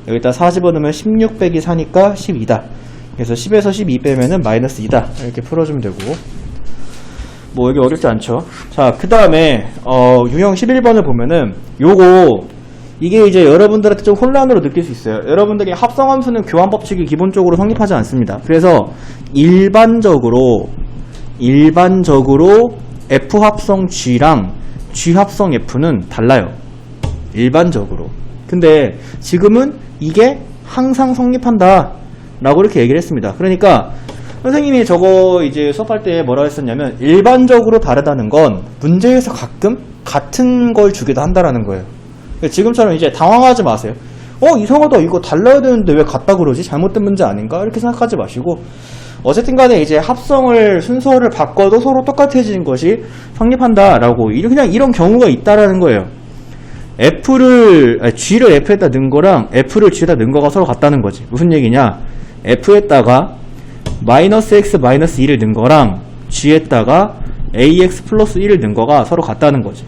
여기다 4 집어넣으면 16 빼기 4니까 12다. 그래서 10에서 12 빼면은 -2다. 이렇게 풀어주면 되고. 뭐, 여기 어렵지 않죠. 자, 그 다음에, 유형 11번을 보면은, 이게 이제 여러분들한테 좀 혼란으로 느낄 수 있어요. 여러분들이 합성함수는 교환법칙이 기본적으로 성립하지 않습니다. 그래서, 일반적으로, F 합성 G랑 G 합성 F는 달라요. 일반적으로. 근데 지금은 이게 항상 성립한다 라고 이렇게 얘기를 했습니다. 그러니까 선생님이 저거 이제 수업할 때 뭐라고 했었냐면, 일반적으로 다르다는 건 문제에서 가끔 같은 걸 주기도 한다라는 거예요. 지금처럼 이제 당황하지 마세요. 이상하다, 이거 달라야 되는데 왜 같다 그러지? 잘못된 문제 아닌가? 이렇게 생각하지 마시고, 어쨌든 간에 이제 합성을 순서를 바꿔도 서로 똑같아지는 것이 성립한다라고, 그냥 이런 경우가 있다라는 거예요. G를 F에다 넣은 거랑 F를 G에다 넣은 거가 서로 같다는 거지. 무슨 얘기냐? F에다가 -x -2를 넣은 거랑 G에다가 ax 플러스 1을 넣은 거가 서로 같다는 거지.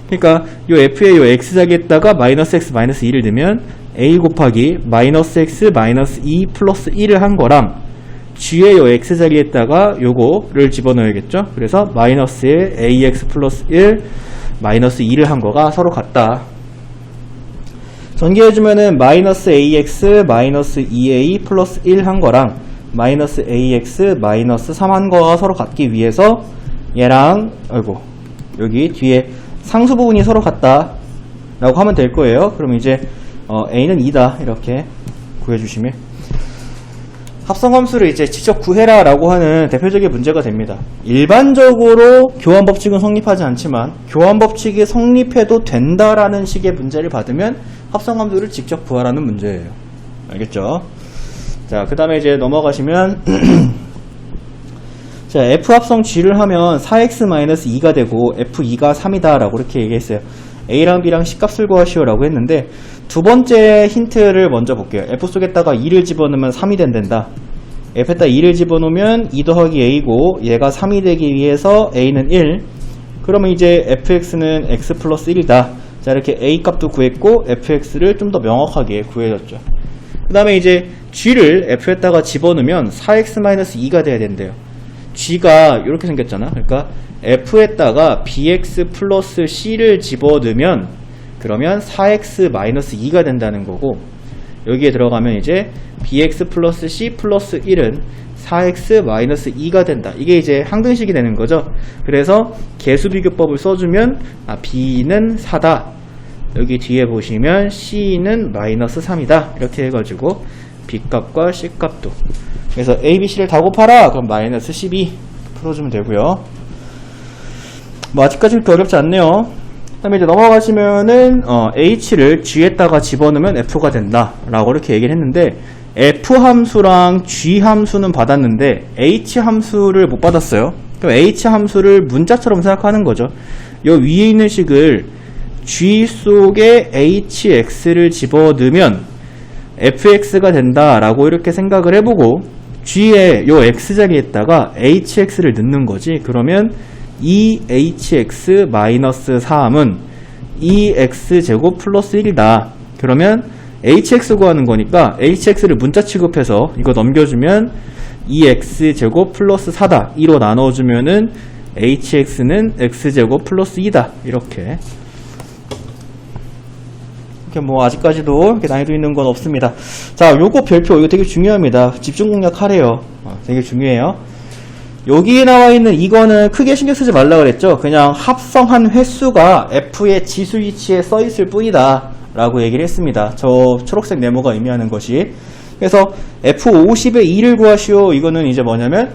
그러니까 요 F에 요 X자리에다가 -x -2를 넣으면 a 곱하기 -x -2 플러스 1을 한 거랑, G에 요 X자리에다가 요거를 집어넣어야겠죠. 그래서 마이너스에 ax 플러스 1 -2를 한 거가 서로 같다. 전개해주면은 -ax -2a 플러스 1 한 거랑 -ax -3 한 거가 서로 같기 위해서 얘랑 여기 뒤에 상수 부분이 서로 같다 라고 하면 될 거예요. 그럼 이제 a는 2다 이렇게 구해주시면 합성함수를 이제 직접 구해라 라고 하는 대표적인 문제가 됩니다. 일반적으로 교환법칙은 성립하지 않지만 교환법칙이 성립해도 된다라는 식의 문제를 받으면 합성함수를 직접 구하라는 문제예요. 알겠죠? 자, 그 다음에 이제 넘어가시면 자, F 합성 G를 하면 4x-2가 되고 F2가 3이다 라고 이렇게 얘기했어요. A랑 B랑 C값을 구하시오 라고 했는데, 두 번째 힌트를 먼저 볼게요. F 속에다가 2를 집어넣으면 3이 된다. F에다 2를 집어넣으면 2 더하기 A고 얘가 3이 되기 위해서 A는 1. 그러면 이제 fx는 x 플러스 1이다. 자, 이렇게 A 값도 구했고 fx를 좀 더 명확하게 구해줬죠. 그 다음에 이제 g를 f에다가 집어넣으면 4x-2가 돼야 된대요. g가 이렇게 생겼잖아. 그러니까 f에다가 bx 플러스 c를 집어넣으면 그러면 4x-2가 된다는 거고, 여기에 들어가면 이제 bx 플러스 c 플러스 1은 4x-2가 된다. 이게 이제 항등식이 되는 거죠. 그래서 개수비교법을 써주면 b는 4다. 여기 뒤에 보시면 c는 마이너스 3이다. 이렇게 해가지고 b값과 c값도, 그래서 a, b, c를 다 곱하라. 그럼 마이너스 12 풀어주면 되고요. 뭐 아직까지 그렇게 어렵지 않네요. 그 다음에 이제 넘어가시면은 h를 g에다가 집어넣으면 f가 된다 라고 이렇게 얘기를 했는데, f 함수랑 g 함수는 받았는데 h 함수를 못 받았어요. 그럼 h 함수를 문자처럼 생각하는 거죠. 요 위에 있는 식을 g 속에 hx를 집어넣으면 fx가 된다 라고 이렇게 생각을 해보고, g에 요 x자리에다가 hx를 넣는 거지. 그러면 2hx-3은 2x제곱 플러스 1이다. 그러면 hx 구하는 거니까 hx를 문자 취급해서 이거 넘겨주면 2x제곱 플러스 4다. 2로 나눠주면은 hx는 x제곱 플러스 2다. 이렇게 뭐 아직까지도 이렇게 난이도 있는 건 없습니다. 자, 요거 별표 이거 되게 중요합니다. 집중 공략 하래요. 되게 중요해요. 여기에 나와 있는 이거는 크게 신경 쓰지 말라 그랬죠. 그냥 합성한 횟수가 f의 지수 위치에 써 있을 뿐이다 라고 얘기를 했습니다. 저 초록색 네모가 의미하는 것이. 그래서 f50에 2를 구하시오. 이거는 이제 뭐냐면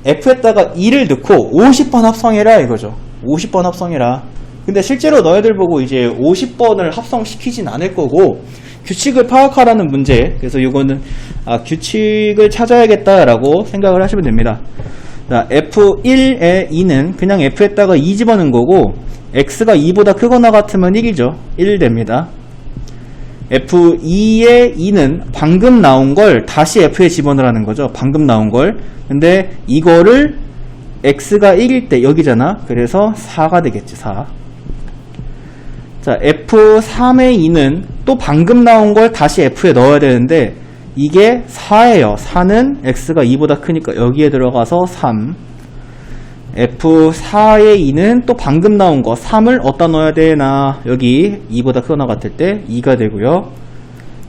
f에다가 2를 넣고 50번 합성해라 이거죠. 50번 합성해라. 근데 실제로 너희들 보고 이제 50번을 합성시키진 않을 거고, 규칙을 파악하라는 문제. 그래서 이거는 규칙을 찾아야겠다라고 생각을 하시면 됩니다. 자, f1의 2는 그냥 f에다가 2 집어넣은 거고, x가 2보다 크거나 같으면 1이죠. 1 됩니다. f2의 2는 방금 나온 걸 다시 f에 집어넣으라는 거죠. 방금 나온 걸. 근데 이거를 x가 1일 때 여기잖아. 그래서 4가 되겠지. 4. 자, f3의 2는 또 방금 나온 걸 다시 f에 넣어야 되는데 이게 4예요. 4는 x가 2보다 크니까 여기에 들어가서 3. f4의 2는 또 방금 나온 거 3을 어디다 넣어야 되나, 여기 2보다 크거나 같을 때 2가 되고요.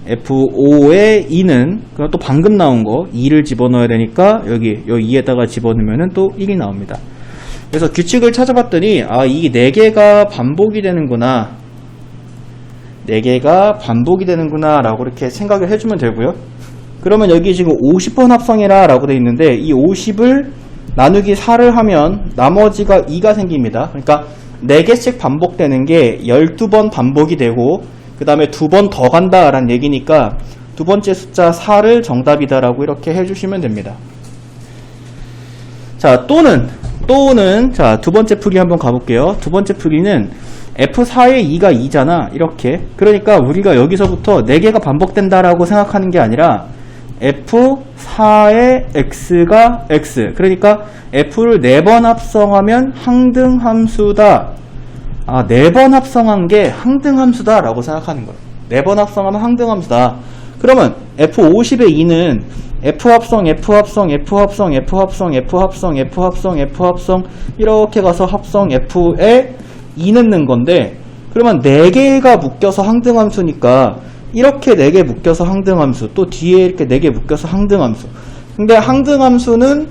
f5의 2는 그럼 또 방금 나온 거 2를 집어넣어야 되니까 여기 2에다가 집어넣으면 또 1이 나옵니다. 그래서 규칙을 찾아봤더니 이 4개가 반복이 되는구나, 4개가 반복이 되는구나 라고 이렇게 생각을 해주면 되고요. 그러면 여기 지금 50번 합성해라 라고 되어 있는데, 이 50을 나누기 4를 하면 나머지가 2가 생깁니다. 그러니까 4개씩 반복되는 게 12번 반복이 되고, 그 다음에 2번 더 간다 라는 얘기니까 두 번째 숫자 4를 정답이다 라고 이렇게 해주시면 됩니다. 자, 또는 자, 두 번째 풀이 한번 가볼게요. 두 번째 풀이는 f4의 2가 2잖아. 이렇게. 그러니까 우리가 여기서부터 4개가 반복된다라고 생각하는 게 아니라 f4의 x가 x. 그러니까 f를 4번 합성하면 항등함수다. 4번 합성한 게 항등함수다 라고 생각하는 거예요. 4번 합성하면 항등함수다. 그러면 f50의 2는 F합성, F합성, F합성, F합성, F합성, F합성, F합성 이렇게 가서 합성 F에 2 넣는 건데, 그러면 4개가 묶여서 항등함수니까 이렇게 4개 묶여서 항등함수, 또 뒤에 이렇게 4개 묶여서 항등함수. 근데 항등함수는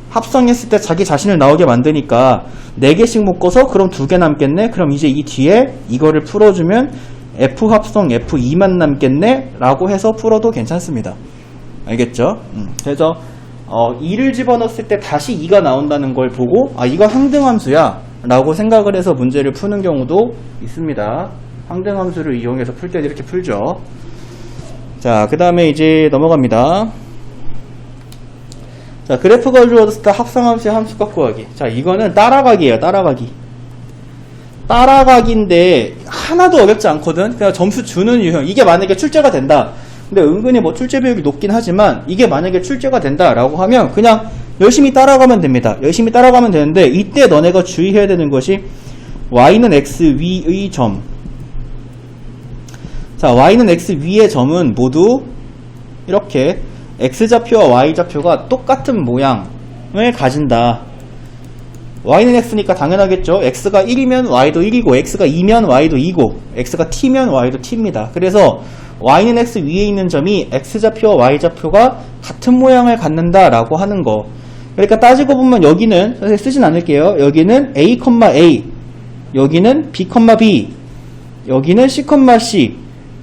합성했을 때 자기 자신을 나오게 만드니까 4개씩 묶어서 그럼 2개 남겠네? 그럼 이제 이 뒤에 이거를 풀어주면 F합성 F2만 남겠네? 라고 해서 풀어도 괜찮습니다. 알겠죠? 그래서 2를 집어넣었을 때 다시 2가 나온다는 걸 보고 이거 항등함수야 라고 생각을 해서 문제를 푸는 경우도 있습니다. 항등함수를 이용해서 풀 때 이렇게 풀죠. 자, 그 다음에 이제 넘어갑니다. 자, 그래프 걸주어드스타 합성함수의 함수값 구하기. 자, 이거는 따라가기예요. 따라가기인데 하나도 어렵지 않거든. 그냥 점수 주는 유형. 이게 만약에 출제가 된다. 근데 은근히 뭐 출제 비율이 높긴 하지만 이게 만약에 출제가 된다라고 하면 그냥 열심히 따라가면 됩니다. 열심히 따라가면 되는데 이때 너네가 주의해야 되는 것이 y는 x 위의 점. 자, y는 x 위의 점은 모두 이렇게 x좌표와 y좌표가 똑같은 모양을 가진다. y는 x니까 당연하겠죠. x가 1이면 y도 1이고 x가 2면 y도 2고 x가 t면 y도 t입니다. 그래서 y는 x 위에 있는 점이 x좌표와 y좌표가 같은 모양을 갖는다 라고 하는 거. 그러니까 따지고 보면 여기는 선생님 쓰진 않을게요. 여기는 a, a, 여기는 b, b, 여기는 c, c,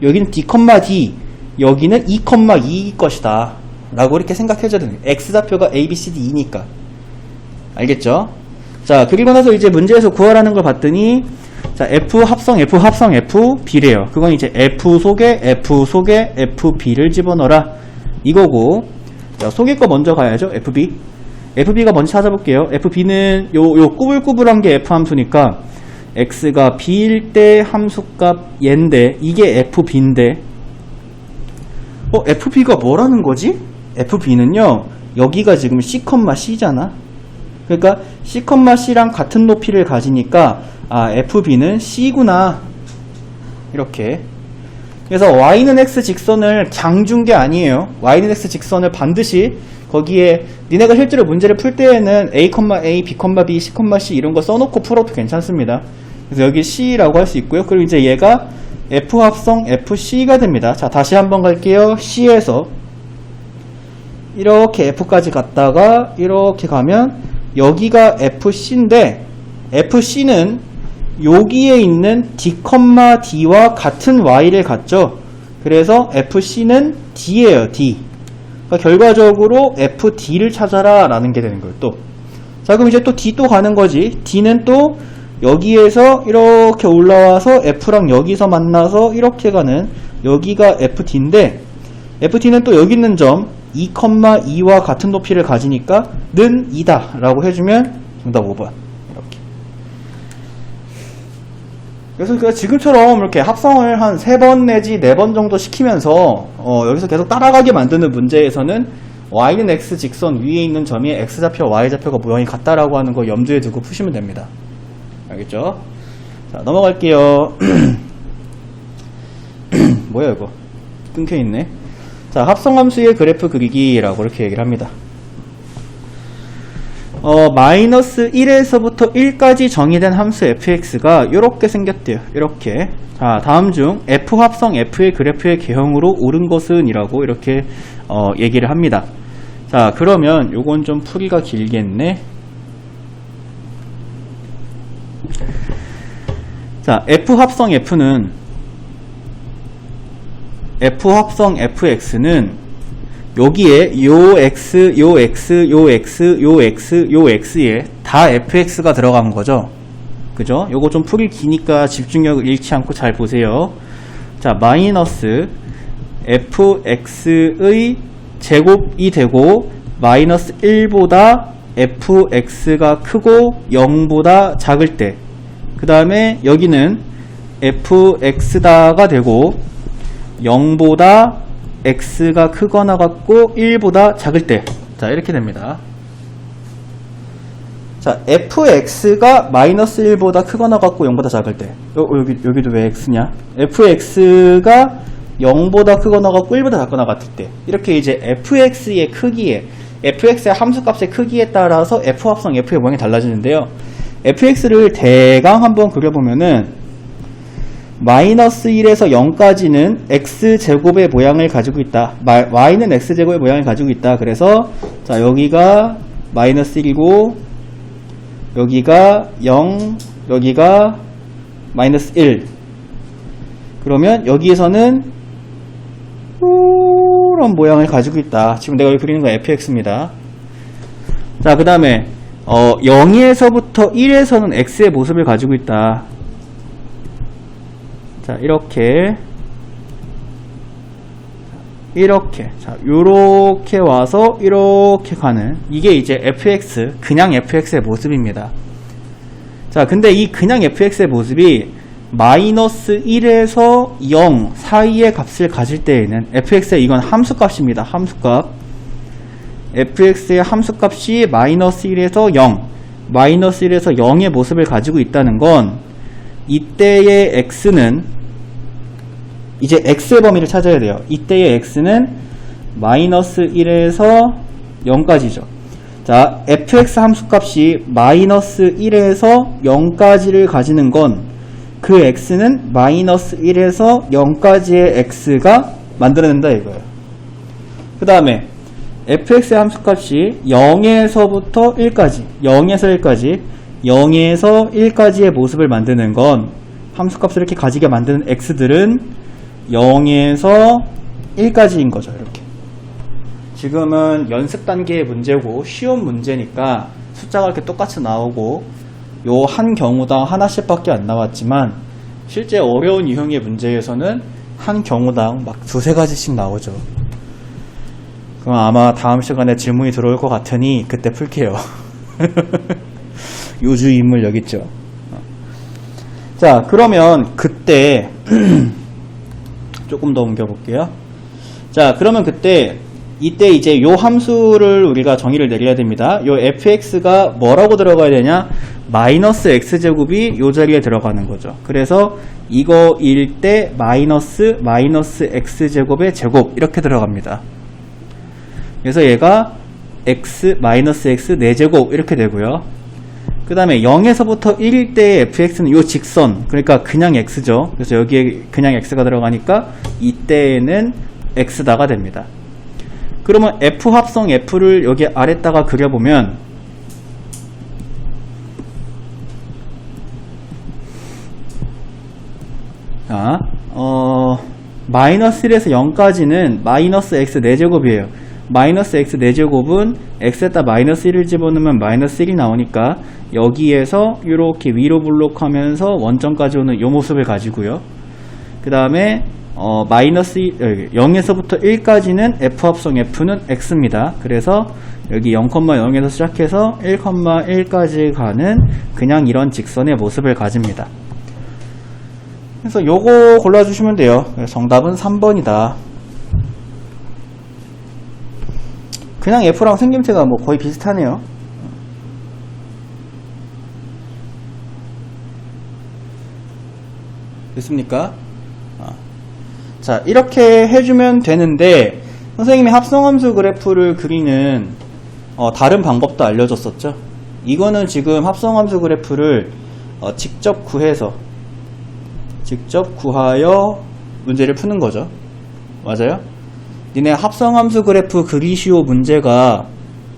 여기는 d, d, 여기는 2, 2일 것이다 라고 이렇게 생각해줘야 됩니다. x좌표가 a, b, c, d, e니까. 알겠죠? 자, 그리고 나서 이제 문제에서 구하라는 걸 봤더니 자, f 합성 f b래요. 그건 이제 f 속에 fb를 집어넣어라 이거고. 자, 속에 거 먼저 가야죠. fb가 먼저 찾아볼게요. fb는 요 꾸불꾸불한 게 f 함수니까 x가 b일 때 함수값 얘인데 이게 fb인데 fb가 뭐라는 거지? fb는요 여기가 지금 c,c잖아. 그러니까 c,c랑 같은 높이를 가지니까 fb는 c구나 이렇게. 그래서 y는 x 직선을 그냥 준 게 아니에요. y는 x 직선을 반드시 거기에 니네가 실제로 문제를 풀 때에는 a, b, b, c, c 이런 거 써놓고 풀어도 괜찮습니다. 그래서 여기 c라고 할 수 있고요. 그리고 이제 얘가 f 합성 fc가 됩니다. 자, 다시 한번 갈게요. c에서 이렇게 f까지 갔다가 이렇게 가면 여기가 fc인데 fc는 여기에 있는 d, d와 같은 y를 갖죠. 그래서 fc는 d예요. d. 그러니까 결과적으로 fd를 찾아라 라는 게 되는 거예요. 또. 자, 그럼 이제 또 d 또 가는 거지. d는 또 여기에서 이렇게 올라와서 f랑 여기서 만나서 이렇게 가는 여기가 fd인데 fd는 또 여기 있는 점 2, 2와 같은 높이를 가지니까 는 2다 라고 해주면 정답 5번. 이렇게. 그래서 지금처럼 이렇게 합성을 한 3번 내지 4번 정도 시키면서 여기서 계속 따라가게 만드는 문제에서는 y는 x 직선 위에 있는 점이 x좌표, y좌표가 모양이 같다라고 하는 거 염두에 두고 푸시면 됩니다. 알겠죠? 자, 넘어갈게요. 뭐야 이거? 끊겨있네. 자, 합성함수의 그래프 그리기라고 이렇게 얘기를 합니다. 마이너스 1에서부터 1까지 정의된 함수 fx가 이렇게 생겼대요. 이렇게. 자, 다음 중 f 합성 f의 그래프의 개형으로 옳은 것은 이라고 이렇게 얘기를 합니다. 자, 그러면 요건 좀 풀이가 길겠네. 자, f 합성 fx는 여기에 요 x, 요 x, 요 x, 요 x, 요 x에 다 fx가 들어간 거죠. 그죠? 요거 좀 풀이 기니까 집중력을 잃지 않고 잘 보세요. 자, 마이너스 fx의 제곱이 되고 마이너스 1보다 fx가 크고 0보다 작을 때, 그 다음에 여기는 fx다가 되고 0보다 x가 크거나 같고 1보다 작을 때, 자, 이렇게 됩니다. 자, fx가 마이너스 1보다 크거나 같고 0보다 작을 때, 여기도 왜 x냐? fx가 0보다 크거나 같고 1보다 작거나 같을 때, 이렇게 이제 fx의 크기에, fx의 함수값의 크기에 따라서 f 합성 f의 모양이 달라지는데요. fx를 대강 한번 그려보면은 마이너스 1에서 0까지는 x제곱의 모양을 가지고 있다. y는 x제곱의 모양을 가지고 있다. 그래서 자, 여기가 마이너스 1이고 여기가 0, 여기가 마이너스 1. 그러면 여기에서는 이런 모양을 가지고 있다. 지금 내가 여기 그리는 건 fx입니다. 자, 그 다음에 0에서부터 1에서는 x의 모습을 가지고 있다. 자, 이렇게 이렇게. 자, 요렇게 와서 이렇게 가는 이게 이제 fx, 그냥 fx의 모습입니다. 자, 근데 이 그냥 fx의 모습이 마이너스 1에서 0 사이의 값을 가질 때에는 fx의 이건 함수값입니다. 함수값. fx의 함수값이 마이너스 1에서 0, 마이너스 1에서 0의 모습을 가지고 있다는 건 이때의 x는 이제 x의 범위를 찾아야 돼요. 이때의 x는 마이너스 1에서 0까지죠. 자, fx 함수값이 마이너스 1에서 0까지를 가지는 건 그 x는 마이너스 1에서 0까지의 x가 만들어낸다 이거예요. 그 다음에 fx의 함수값이 0에서부터 1까지, 0에서 1까지, 0에서 1까지의 모습을 만드는 건 함수값을 이렇게 가지게 만드는 x들은 0에서 1까지인 거죠. 이렇게. 지금은 연습 단계의 문제고 쉬운 문제니까 숫자가 이렇게 똑같이 나오고 요 한 경우당 하나씩 밖에 안 나왔지만 실제 어려운 유형의 문제에서는 한 경우당 막 두세 가지씩 나오죠. 그럼 아마 다음 시간에 질문이 들어올 것 같으니 그때 풀게요. 요주 인물 여기 있죠. 자, 그러면 그때 조금 더 옮겨볼게요. 자, 그러면 그때 이때 이제 요 함수를 우리가 정의를 내려야 됩니다. 요 fx가 뭐라고 들어가야 되냐? 마이너스 x제곱이 요 자리에 들어가는 거죠. 그래서 이거일 때 마이너스 x제곱의 제곱 이렇게 들어갑니다. 그래서 얘가 x 마이너스 x 4제곱 이렇게 되고요. 그 다음에 0에서부터 1일 때의 fx는 요 직선, 그러니까 그냥 x죠. 그래서 여기에 그냥 x가 들어가니까 이때에는 x다가 됩니다. 그러면 f 합성 f를 여기 아래다가 그려보면 자, 마이너스 1에서 0까지는 마이너스 x 4제곱이에요. 마이너스 x 4제곱은 x에다 마이너스 1을 집어넣으면 마이너스 1이 나오니까 여기에서 이렇게 위로 블록하면서 원점까지 오는 요 모습을 가지고요. 그 다음에 마이너스 0에서부터 1까지는 f 합성 f는 x입니다. 그래서 여기 0,0에서 시작해서 1,1까지 가는 그냥 이런 직선의 모습을 가집니다. 그래서 요거 골라주시면 돼요. 정답은 3번이다. 그냥 f랑 생김새가 뭐 거의 비슷하네요. 됐습니까? 자, 이렇게 해주면 되는데 선생님이 합성함수 그래프를 그리는 다른 방법도 알려줬었죠. 이거는 지금 합성함수 그래프를 직접 구하여 문제를 푸는 거죠. 맞아요? 니네 합성함수 그래프 그리시오 문제가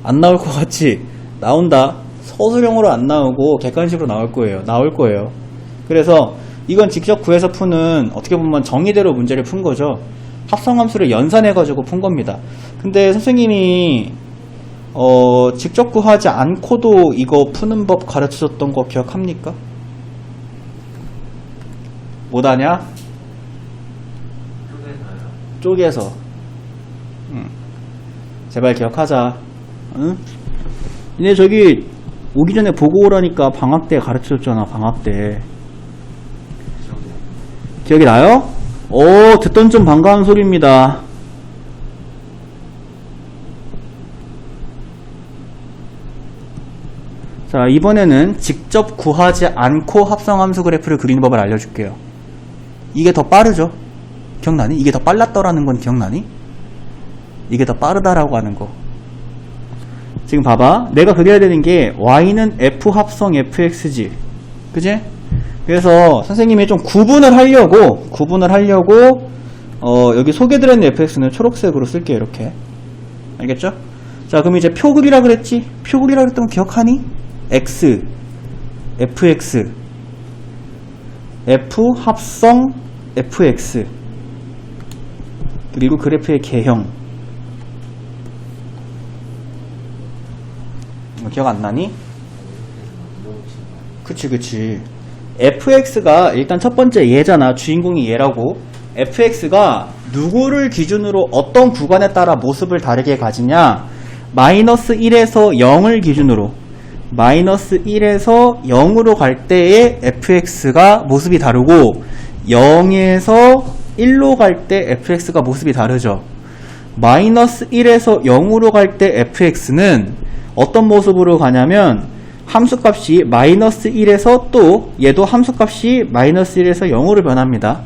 안 나올 것 같지? 나온다. 서술형으로 안 나오고 객관식으로 나올 거예요. 그래서 이건 직접 구해서 푸는 어떻게 보면 정의대로 문제를 푼 거죠. 합성함수를 연산해가지고 푼 겁니다. 근데 선생님이 직접 구하지 않고도 이거 푸는 법 가르쳐줬던 거 기억합니까? 못하냐? 쪼개서. 제발 기억하자. 응? 근데 저기 오기 전에 보고 오라니까 방학 때 가르쳐줬잖아. 방학 때. 기억이 나요? 듣던 좀 반가운 소리입니다. 자, 이번에는 직접 구하지 않고 합성함수 그래프를 그리는 법을 알려줄게요. 이게 더 빠르죠? 기억나니? 이게 더 빨랐더라는 건 기억나니? 이게 더 빠르다라고 하는 거. 지금 봐봐. 내가 그려야 되는 게 y는 f 합성 fx지. 그지? 그래서 선생님이 좀 구분을 하려고 여기 소개드렸는 fx는 초록색으로 쓸게요. 이렇게. 알겠죠? 자, 그럼 이제 표 그리라 그랬지? 표 그리라 그랬던 거 기억하니? x, fx, f 합성 fx, 그리고 그래프의 개형. 기억 안 나니? 그치. fx가 일단 첫 번째 얘잖아. 주인공이 얘라고. fx가 누구를 기준으로 어떤 구간에 따라 모습을 다르게 가지냐, 마이너스 1에서 0을 기준으로 마이너스 1에서 0으로 갈 때의 fx가 모습이 다르고 0에서 1로 갈 때 fx가 모습이 다르죠. 마이너스 1에서 0으로 갈 때 fx는 어떤 모습으로 가냐면 함수값이 마이너스 1에서 또 얘도 함수값이 마이너스 1에서 0으로 변합니다.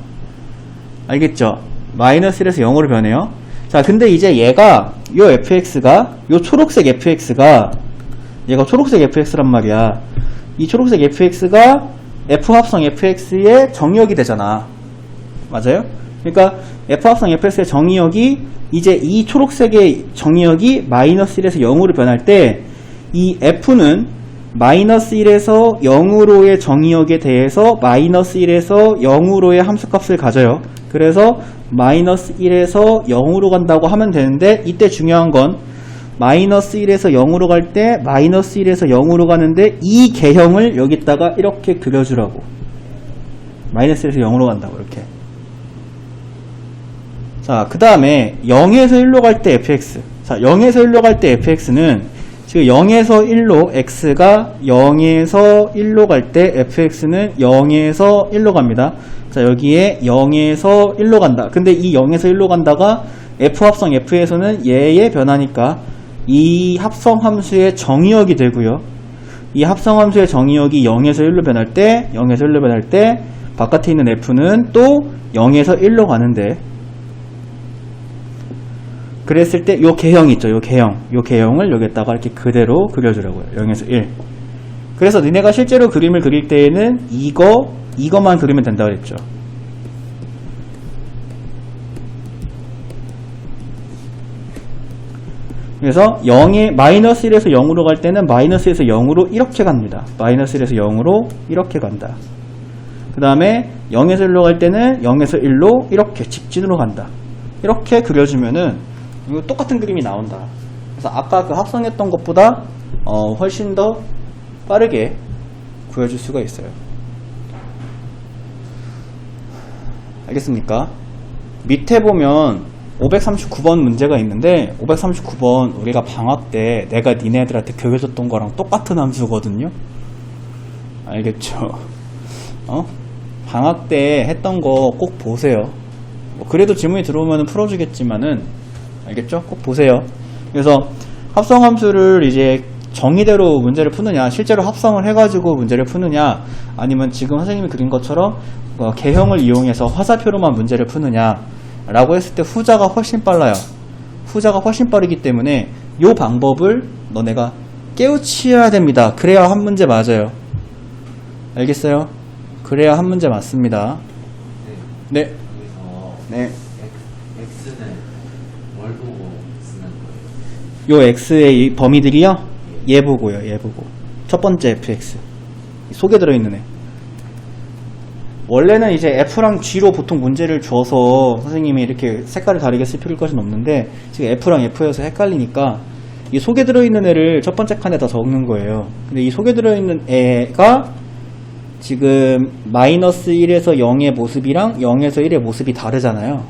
알겠죠? 마이너스 1에서 0으로 변해요. 자, 근데 이제 얘가 요 fx가 요 초록색 fx가 얘가 초록색 fx란 말이야. 이 초록색 fx가 f 합성 fx의 정의역이 되잖아. 맞아요? 그러니까 f 합성 fx의 정의역이 이제 이 초록색의 정의역이 마이너스 1에서 0으로 변할 때 이 f는 마이너스 1에서 0으로의 정의역에 대해서 마이너스 1에서 0으로의 함수값을 가져요. 그래서 마이너스 1에서 0으로 간다고 하면 되는데, 이때 중요한 건 마이너스 1에서 0으로 갈 때 마이너스 1에서 0으로 가는데 이 개형을 여기다가 이렇게 그려주라고. 마이너스 1에서 0으로 간다고 이렇게. 자, 그 다음에 0에서 1로 갈 때 fx. 자, 0에서 1로 갈 때 fx는 지금 0에서 1로 x가 0에서 1로 갈 때 fx는 0에서 1로 갑니다. 자, 여기에 0에서 1로 간다. 근데 이 0에서 1로 간다가 f 합성 f에서는 얘의 변화니까 이 합성함수의 정의역이 되고요. 이 합성함수의 정의역이 0에서 1로 변할 때, 0에서 1로 변할 때 바깥에 있는 f는 또 0에서 1로 가는데, 그랬을 때 요 개형 있죠. 요 개형을 여기다가 이렇게 그대로 그려주라고요. 0에서 1. 그래서 니네가 실제로 그림을 그릴 때에는 이거만 그리면 된다고 그랬죠. 그래서 마이너스 1에서 0으로 갈 때는 마이너스 1에서 0으로 이렇게 갑니다. 마이너스 1에서 0으로 이렇게 간다. 그 다음에 0에서 1로 갈 때는 0에서 1로 이렇게 직진으로 간다. 이렇게 그려주면은 이거 똑같은 그림이 나온다. 그래서 아까 그 합성했던 것보다 훨씬 더 빠르게 구해줄 수가 있어요. 알겠습니까? 밑에 보면 539번 문제가 있는데, 539번 우리가 방학 때 내가 니네들한테 교육해줬던 거랑 똑같은 함수거든요. 알겠죠? 방학 때 했던 거 꼭 보세요. 그래도 질문이 들어오면 풀어주겠지만은, 알겠죠? 꼭 보세요. 그래서 합성함수를 이제 정의대로 문제를 푸느냐, 실제로 합성을 해가지고 문제를 푸느냐, 아니면 지금 선생님이 그린 것처럼 개형을 이용해서 화살표로만 문제를 푸느냐 라고 했을 때 후자가 훨씬 빨라요. 후자가 훨씬 빠르기 때문에 이 방법을 너네가 깨우쳐야 됩니다. 그래야 한 문제 맞아요. 알겠어요? 그래야 한 문제 맞습니다. 네. 네. x는 뭘 보고 쓰는 거예요? 요 x의 이 범위들이요? 얘 보고요. 얘 보고. 첫 번째 fx. 속에 들어있는 애. 원래는 이제 f랑 g로 보통 문제를 줘서 선생님이 이렇게 색깔을 다르게 쓸 필요일 것은 없는데, 지금 f랑 f여서 헷갈리니까 이 속에 들어있는 애를 첫 번째 칸에다 적는 거예요. 근데 이 속에 들어있는 애가 지금 마이너스 1에서 0의 모습이랑 0에서 1의 모습이 다르잖아요.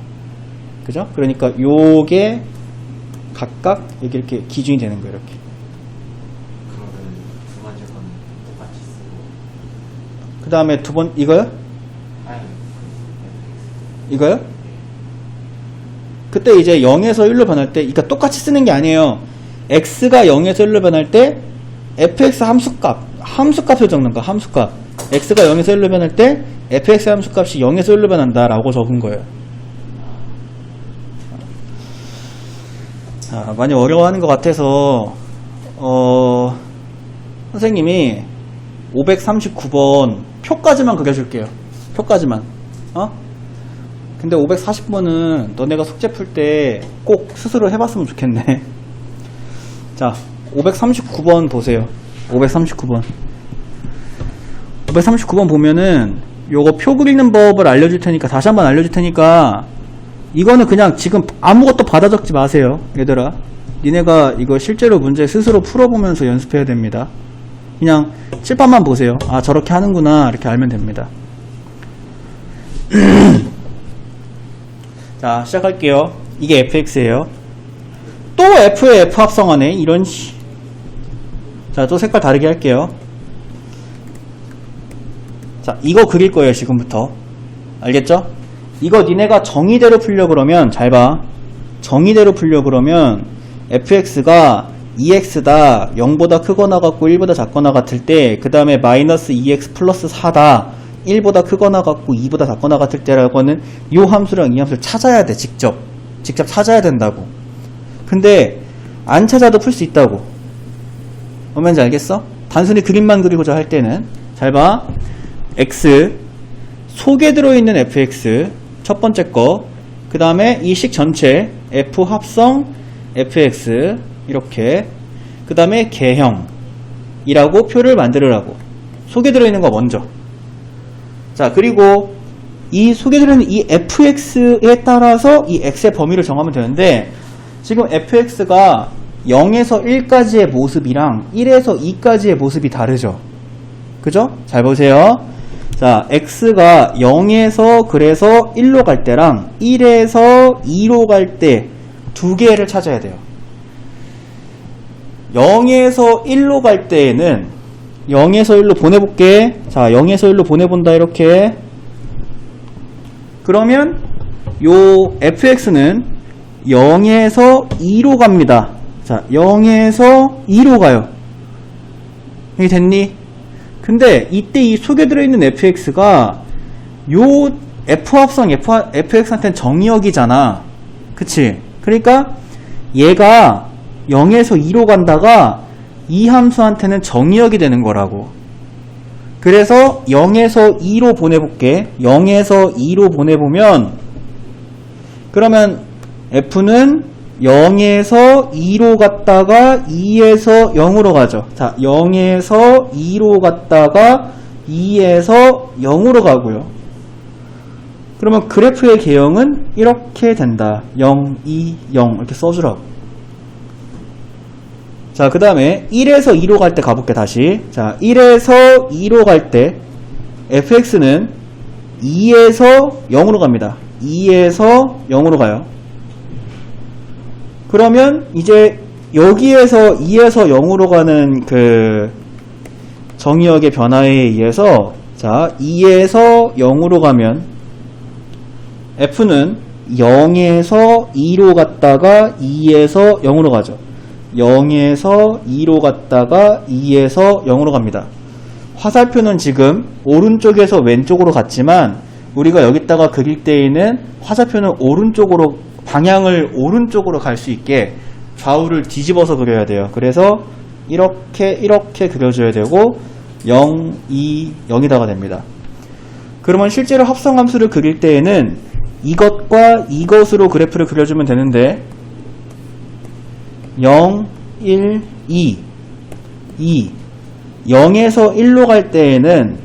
그죠? 그러니까 요게 각각 여기 이렇게 기준이 되는 거예요. 이렇게. 그러면 두 번째 거는 똑같이 쓰고. 그 다음에 두 번, 이거요? 아니, 이거요? 그때 이제 0에서 1로 변할 때, 그러니까 똑같이 쓰는 게 아니에요. x가 0에서 1로 변할 때 fx 함수값을 적는 거야. 함수값. x가 0에서 1로 변할 때 fx 함수값이 0에서 1로 변한다 라고 적은 거예요. 자, 많이 어려워하는 것 같아서 선생님이 539번 표까지만 그려줄게요. 표까지만. 근데 540번은 너네가 숙제 풀 때 꼭 스스로 해봤으면 좋겠네. 자, 539번 보세요. 539번 보면은 요거 표 그리는 법을 알려줄 테니까, 다시 한번 알려줄 테니까, 이거는 그냥 지금 아무것도 받아 적지 마세요. 얘들아, 니네가 이거 실제로 문제 스스로 풀어보면서 연습해야 됩니다. 그냥 칠판만 보세요. 아, 저렇게 하는구나 이렇게 알면 됩니다. 자, 시작할게요. 이게 fx예요. 또 f에 f 합성하네. 이런 씨. 자, 또 색깔 다르게 할게요. 자, 이거 그릴 거예요, 지금부터. 알겠죠? 이거 니네가 정의대로 풀려 그러면, 잘 봐. 정의대로 풀려 그러면, fx가 2x다, 0보다 크거나 같고 1보다 작거나 같을 때, 그 다음에 마이너스 2x 플러스 4다, 1보다 크거나 같고 2보다 작거나 같을 때라고 하는 이 함수랑 이 함수를 찾아야 돼, 직접 찾아야 된다고. 근데, 안 찾아도 풀 수 있다고. 뭔지 알겠어? 단순히 그림만 그리고자 할 때는, 잘 봐. x, 속에 들어있는 fx, 첫 번째 거, 그 다음에 이 식 전체, f 합성, fx, 이렇게, 그 다음에 개형이라고 표를 만들으라고. 속에 들어있는 거 먼저. 자, 그리고 이 속에 들어있는 이 fx에 따라서 이 x의 범위를 정하면 되는데, 지금 fx가 0에서 1까지의 모습이랑 1에서 2까지의 모습이 다르죠. 그죠? 잘 보세요. 자, x가 0에서 그래서 1로 갈 때랑 1에서 2로 갈 때 두 개를 찾아야 돼요. 0에서 1로 갈 때에는 0에서 1로 보내볼게. 자, 0에서 1로 보내본다, 이렇게. 그러면 요 fx는 0에서 2로 갑니다. 자, 0에서 2로 가요. 여기 됐니? 근데 이때 이 속에 들어있는 fx가 요 f합성 fx한테는 정의역이잖아. 그치? 그러니까 얘가 0에서 2로 간다가 이 함수한테는 정의역이 되는 거라고. 그래서 0에서 2로 보내볼게. 0에서 2로 보내보면, 그러면 f는 0에서 2로 갔다가 2에서 0으로 가죠. 자, 0에서 2로 갔다가 2에서 0으로 가고요. 그러면 그래프의 개형은 이렇게 된다. 0, 2, 0 이렇게 써주라고. 자, 그 다음에 1에서 2로 갈 때 가볼게, 다시. 자, 1에서 2로 갈 때 fx는 2에서 0으로 갑니다. 2에서 0으로 가요. 그러면 이제 여기에서 2에서 0으로 가는 그 정의역의 변화에 의해서, 자, 2에서 0으로 가면 f는 0에서 2로 갔다가 2에서 0으로 가죠. 0에서 2로 갔다가 2에서 0으로 갑니다. 화살표는 지금 오른쪽에서 왼쪽으로 갔지만 우리가 여기다가 그릴 때에는 화살표는 오른쪽으로, 방향을 오른쪽으로 갈 수 있게 좌우를 뒤집어서 그려야 돼요. 그래서 이렇게 그려줘야 되고 0, 2, 0이다가 됩니다. 그러면 실제로 합성함수를 그릴 때에는 이것과 이것으로 그래프를 그려주면 되는데 0, 1, 2, 0에서 1로 갈 때에는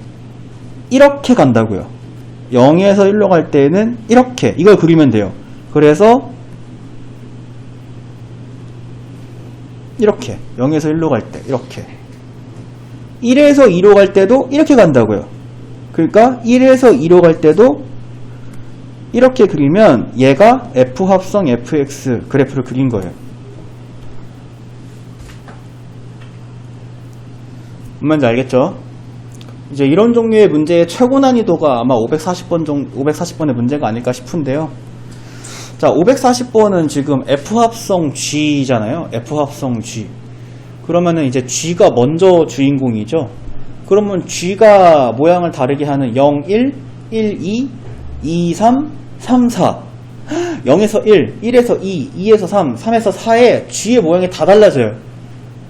이렇게 간다고요. 0에서 1로 갈 때에는 이렇게, 이걸 그리면 돼요. 그래서 이렇게 0에서 1로 갈 때 이렇게, 1에서 2로 갈 때도 이렇게 간다고요. 그러니까 1에서 2로 갈 때도 이렇게 그리면 얘가 f 합성 fx 그래프를 그린 거예요. 뭔지 알겠죠? 이제 이런 종류의 문제의 최고 난이도가 아마 540번의 문제가 아닐까 싶은데요. 자, 540번은 지금 F합성 G잖아요. F합성 G. 그러면은 이제 G가 먼저 주인공이죠. 그러면 G가 모양을 다르게 하는 0, 1, 1, 2, 2, 3, 3, 4. 0에서 1, 1에서 2, 2에서 3, 3에서 4에 G의 모양이 다 달라져요.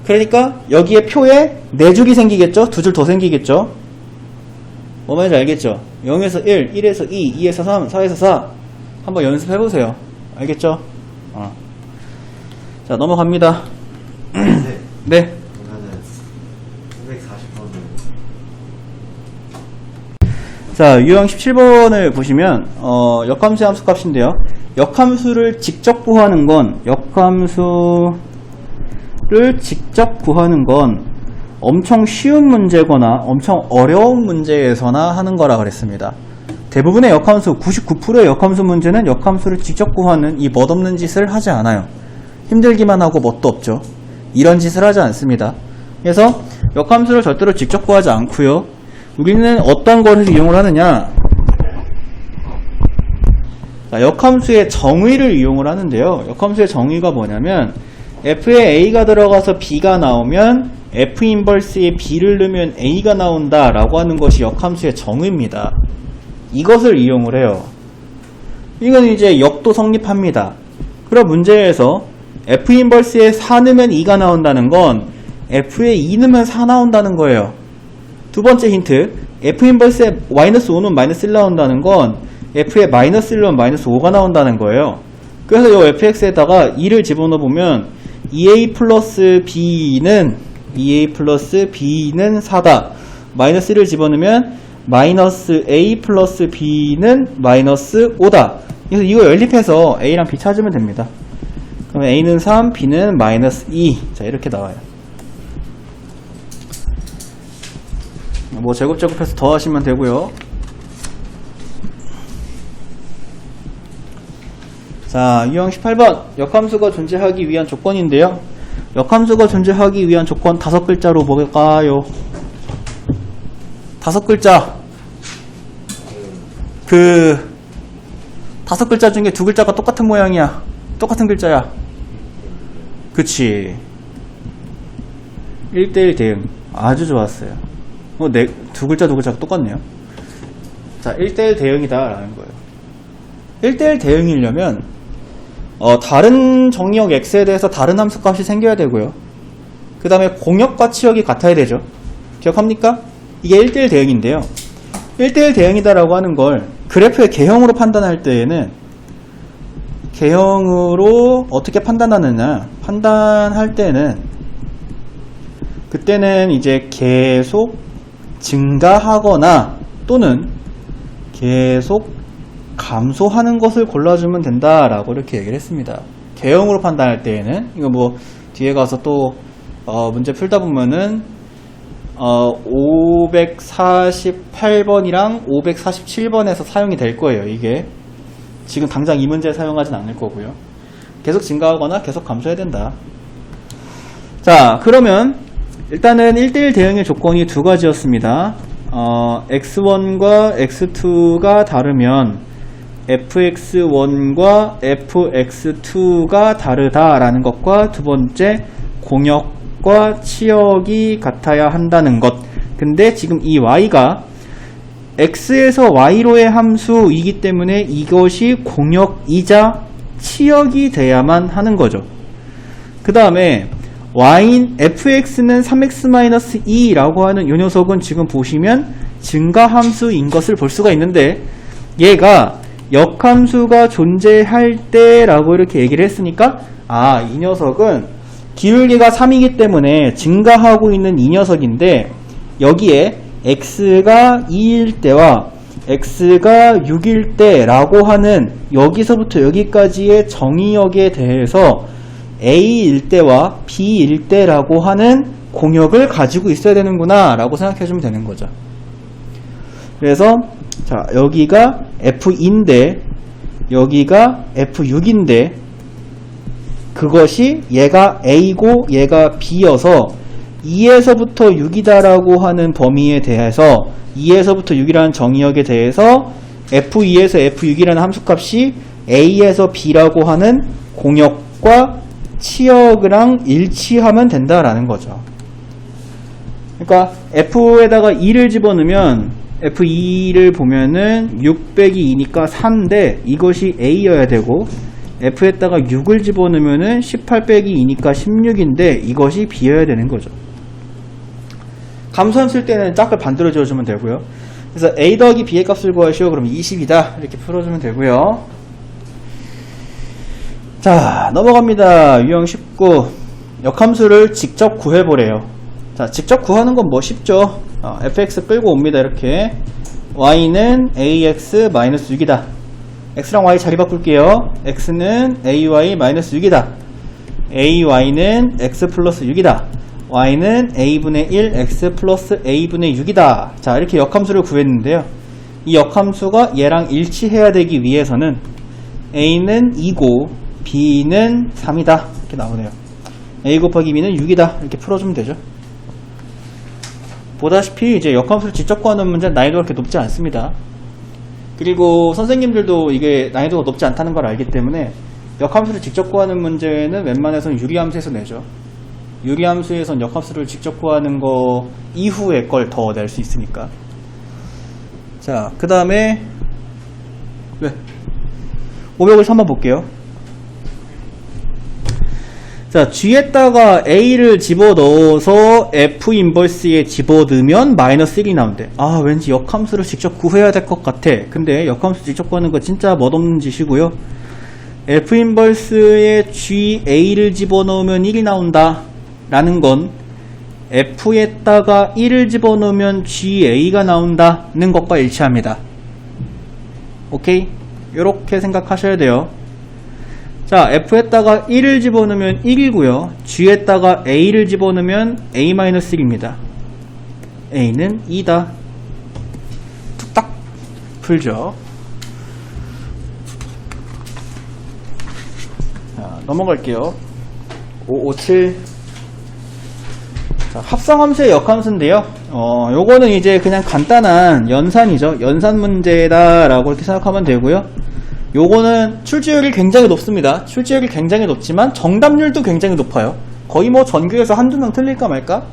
그러니까 여기에 표에 4줄이 생기겠죠? 2줄 더 생기겠죠? 뭐 말인지 알겠죠? 0에서 1, 1에서 2, 2에서 3, 4에서 4. 한번 연습해보세요. 알겠죠? 자, 넘어갑니다. 네. 그러면은 940번을 자, 유형 17번을 보시면 역함수의 함수값인데요. 역함수를 직접 구하는 건 엄청 쉬운 문제거나 엄청 어려운 문제에서나 하는 거라 그랬습니다. 대부분의 역함수, 99%의 역함수 문제는 역함수를 직접 구하는 이 멋없는 짓을 하지 않아요. 힘들기만 하고 멋도 없죠. 이런 짓을 하지 않습니다. 그래서 역함수를 절대로 직접 구하지 않고요. 우리는 어떤 것을 이용을 하느냐? 자, 역함수의 정의를 이용을 하는데요. 역함수의 정의가 뭐냐면 F에 A가 들어가서 B가 나오면 F 인버스에 B를 넣으면 A가 나온다 라고 하는 것이 역함수의 정의입니다. 이것을 이용을 해요. 이건 이제 역도 성립합니다. 그럼 문제에서 F 인버스에 4 넣으면 2가 나온다는 건 F에 2 넣으면 4 나온다는 거예요. 두 번째 힌트, F 인버스에 마이너스 5는 마이너스 1 나온다는 건 F에 마이너스 1은 마이너스 5가 나온다는 거예요. 그래서 이 fx에다가 2를 집어넣어 보면 2a 플러스 b는 4다. 마이너스 1을 집어넣으면 마이너스 a 플러스 b는 마이너스 5다. 그래서 이거 연립해서 a랑 b 찾으면 됩니다. 그럼 a는 3, b는 마이너스 2. 자, 이렇게 나와요. 뭐 제곱해서 더하시면 되고요. 자, 유형 18번. 역함수가 존재하기 위한 조건인데요. 역함수가 존재하기 위한 조건 5글자로 뭘까요? 5글자. 5글자 중에 2글자가 똑같은 모양이야. 똑같은 글자야. 그치. 1대1 대응. 아주 좋았어요. 2글자가 똑같네요. 자, 1대1 대응이다 라는 거예요. 1대1 대응이려면 다른 정의역 x에 대해서 다른 함수값이 생겨야 되고요. 그 다음에 공역과 치역이 같아야 되죠. 기억합니까? 이게 1대1 대응인데요. 1대1 대응이다라고 하는 걸 그래프의 개형으로 판단할 때에는 개형으로 어떻게 판단하느냐, 판단할 때는 그때는 이제 계속 증가하거나 또는 계속 감소하는 것을 골라주면 된다라고 이렇게 얘기를 했습니다. 개형으로 판단할 때에는 이거 뭐 뒤에 가서 또 문제 풀다 보면은 548번이랑 547번에서 사용이 될 거예요. 이게 지금 당장 이 문제에 사용하진 않을 거고요. 계속 증가하거나 계속 감소해야 된다. 자, 그러면 일단은 1대1 대응의 조건이 두 가지였습니다. x1과 x2가 다르면 fx1과 fx2가 다르다라는 것과 두 번째 공역과 치역이 같아야 한다는 것. 근데 지금 이 y가 x에서 y로의 함수이기 때문에 이것이 공역이자 치역이 돼야만 하는 거죠. 그 다음에 y인 fx는 3x-2라고 하는 이 녀석은 지금 보시면 증가함수인 것을 볼 수가 있는데 얘가 역함수가 존재할 때라고 이렇게 얘기를 했으니까 이 녀석은 기울기가 3이기 때문에 증가하고 있는 이 녀석인데 여기에 x가 2일 때와 x가 6일 때라고 하는 여기서부터 여기까지의 정의역에 대해서 a일 때와 b일 때라고 하는 공역을 가지고 있어야 되는구나 라고 생각해주면 되는 거죠. 그래서 자, 여기가 f인데 여기가 f6인데 그것이 얘가 a고 얘가 b여서 2에서부터 6이다라고 하는 범위에 대해서 2에서부터 6이라는 정의역에 대해서 f2에서 f6이라는 함수값이 a에서 b라고 하는 공역과 치역이랑 일치하면 된다라는 거죠. 그러니까 f에다가 2를 집어넣으면 f2를 보면은 6 빼기 2니까 4인데 이것이 a여야 되고 f에다가 6을 집어넣으면은 18 빼기 2니까 16인데 이것이 b여야 되는 거죠. 감소함 쓸 때는 짝을 반대로 지어주면 되고요. 그래서 a 더하기 b의 값을 구하시오. 그럼 20이다 이렇게 풀어주면 되고요. 자, 넘어갑니다. 유형 19. 역함수를 직접 구해보래요. 자, 직접 구하는 건 뭐 쉽죠. fx 끌고 옵니다. 이렇게 y는 ax-6이다. x랑 y 자리 바꿀게요. x는 ay-6이다. ay는 x 플러스 6이다. y는 a분의 1 x 플러스 a분의 6이다. 자, 이렇게 역함수를 구했는데요. 이 역함수가 얘랑 일치해야 되기 위해서는 a는 2고 b는 3이다 이렇게 나오네요. a 곱하기 b는 6이다 이렇게 풀어주면 되죠. 보다시피 이제 역함수를 직접 구하는 문제는 난이도가 그렇게 높지 않습니다. 그리고 선생님들도 이게 난이도가 높지 않다는 걸 알기 때문에 역함수를 직접 구하는 문제는 웬만해서는 유리함수에서 내죠. 유리함수에선 역함수를 직접 구하는 거 이후의 걸 더 낼 수 있으니까. 자, 그 다음에 500을 한번 볼게요. 자, G에다가 A를 집어넣어서 F 인버스에 집어넣으면 마이너스 1이 나온대. 아, 왠지 역함수를 직접 구해야 될 것 같아. 근데 역함수 직접 구하는 거 진짜 멋없는 짓이고요. F 인버스에 GA를 집어넣으면 1이 나온다 라는 건 F에다가 1을 집어넣으면 GA가 나온다는 것과 일치합니다. 오케이? 요렇게 생각하셔야 돼요. 자, F에다가 1을 집어넣으면 1이고요. G에다가 A를 집어넣으면 A-1입니다. A는 2다. 툭딱 풀죠. 자, 넘어갈게요. 557. 자, 합성함수의 역함수인데요. 요거는 이제 그냥 간단한 연산이죠. 연산 문제다라고 이렇게 생각하면 되고요. 요거는 출제율이 굉장히 높습니다. 출제율이 굉장히 높지만 정답률도 굉장히 높아요. 거의 뭐 전교에서 한두 명 틀릴까 말까?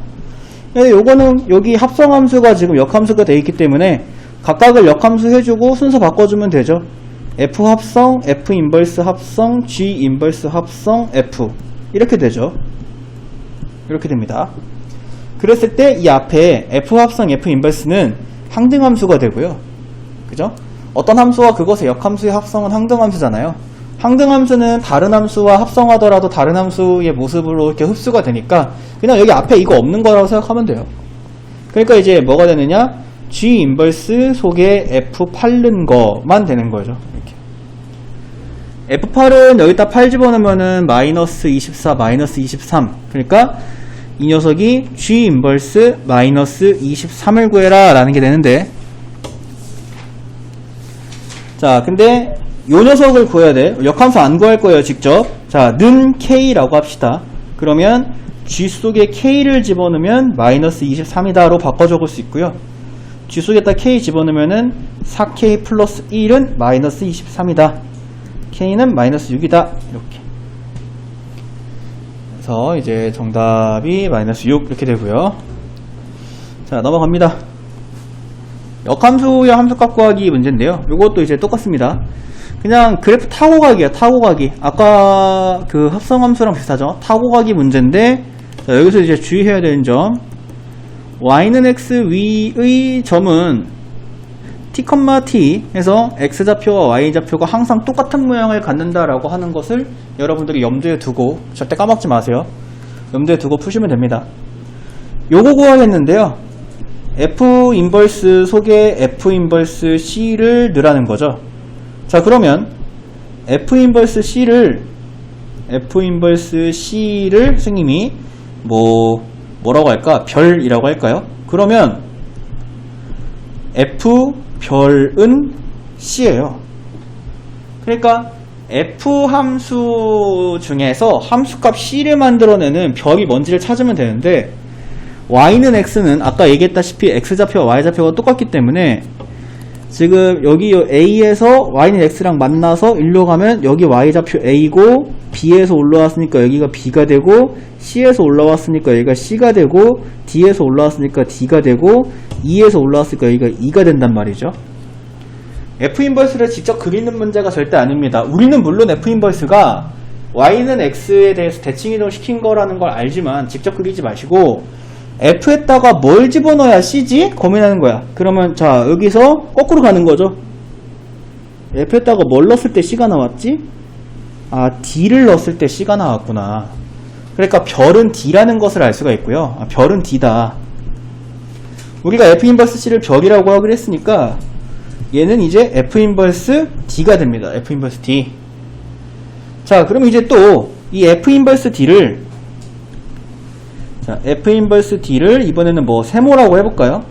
근데 요거는 여기 합성함수가 지금 역함수가 되어 있기 때문에 각각을 역함수 해주고 순서 바꿔주면 되죠. F 합성, F 인버스 합성, G 인버스 합성, F 이렇게 되죠. 이렇게 됩니다. 그랬을 때 이 앞에 F 합성, F 인버스는 항등함수가 되고요. 그죠? 어떤 함수와 그것의 역함수의 합성은 항등함수잖아요. 항등함수는 다른 함수와 합성하더라도 다른 함수의 모습으로 이렇게 흡수가 되니까 그냥 여기 앞에 이거 없는 거라고 생각하면 돼요. 그러니까 이제 뭐가 되느냐? G 인버스 속에 F 8는 거만 되는 거죠. 이렇게. F8은 여기다 8 집어넣으면은 마이너스 24, 마이너스 23. 그러니까 이 녀석이 G 인버스 마이너스 23을 구해라 라는 게 되는데, 자, 근데 요 녀석을 구해야 돼. 역함수 안 구할 거예요, 직접. 자, 는 K라고 합시다. 그러면 G 속에 K를 집어넣으면 마이너스 23이다로 바꿔 적을 수 있고요. G 속에다 K 집어넣으면은 4K 플러스 1은 마이너스 23이다. K는 마이너스 6이다. 이렇게. 그래서 이제 정답이 마이너스 6 이렇게 되고요. 자, 넘어갑니다. 역함수의 함수값 구하기 문제인데요. 요것도 이제 똑같습니다. 그냥 그래프 타고 가기야, 타고 가기. 아까 그 합성함수랑 비슷하죠? 타고 가기 문제인데, 자, 여기서 이제 주의해야 되는 점. y는 x 위의 점은 t, t 해서 x좌표와 y좌표가 항상 똑같은 모양을 갖는다라고 하는 것을 여러분들이 염두에 두고, 절대 까먹지 마세요. 염두에 두고 푸시면 됩니다. 요거 구하겠는데요. F 인버스 속에 F 인버스 C를 넣으라는 거죠. 자, 그러면 F 인버스 C를 선생님이 뭐라고 할까? 별이라고 할까요? 그러면 F 별은 C예요. 그러니까 F 함수 중에서 함수값 C를 만들어내는 별이 뭔지를 찾으면 되는데, y는 x는 아까 얘기했다시피 x좌표와 y좌표가 똑같기 때문에 지금 여기 a에서 y는 x랑 만나서 일로 가면 여기 y좌표 a고, b에서 올라왔으니까 여기가 b가 되고, c에서 올라왔으니까 여기가 c가 되고, d에서 올라왔으니까 d가 되고, e에서 올라왔으니까 여기가 e가 된단 말이죠. f 인버스를 직접 그리는 문제가 절대 아닙니다. 우리는 물론 f 인버스가 y는 x에 대해서 대칭이동 시킨 거라는 걸 알지만 직접 그리지 마시고, F에다가 뭘 집어넣어야 C지? 고민하는 거야. 그러면 자, 여기서 거꾸로 가는 거죠. F에다가 뭘 넣었을 때 C가 나왔지? 아, D를 넣었을 때 C가 나왔구나. 그러니까 별은 D라는 것을 알 수가 있고요. 아, 별은 D다. 우리가 F 인버스 C를 별이라고 하기로 했으니까 얘는 이제 F 인버스 D가 됩니다. F 인버스 D. 자, 그럼 이제 또 이 F 인버스 D를, 자, F 인버스 D를 이번에는 세모라고 해볼까요?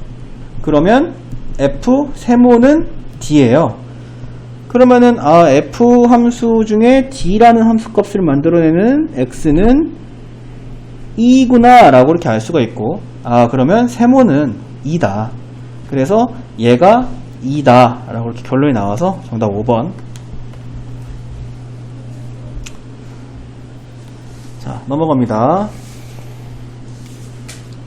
그러면 F, 세모는 D예요. 그러면은 F 함수 중에 D라는 함수 값을 만들어내는 X는 2구나 라고 이렇게 알 수가 있고, 그러면 세모는 2다. 그래서 얘가 2다 라고 이렇게 결론이 나와서 정답 5번. 자, 넘어갑니다.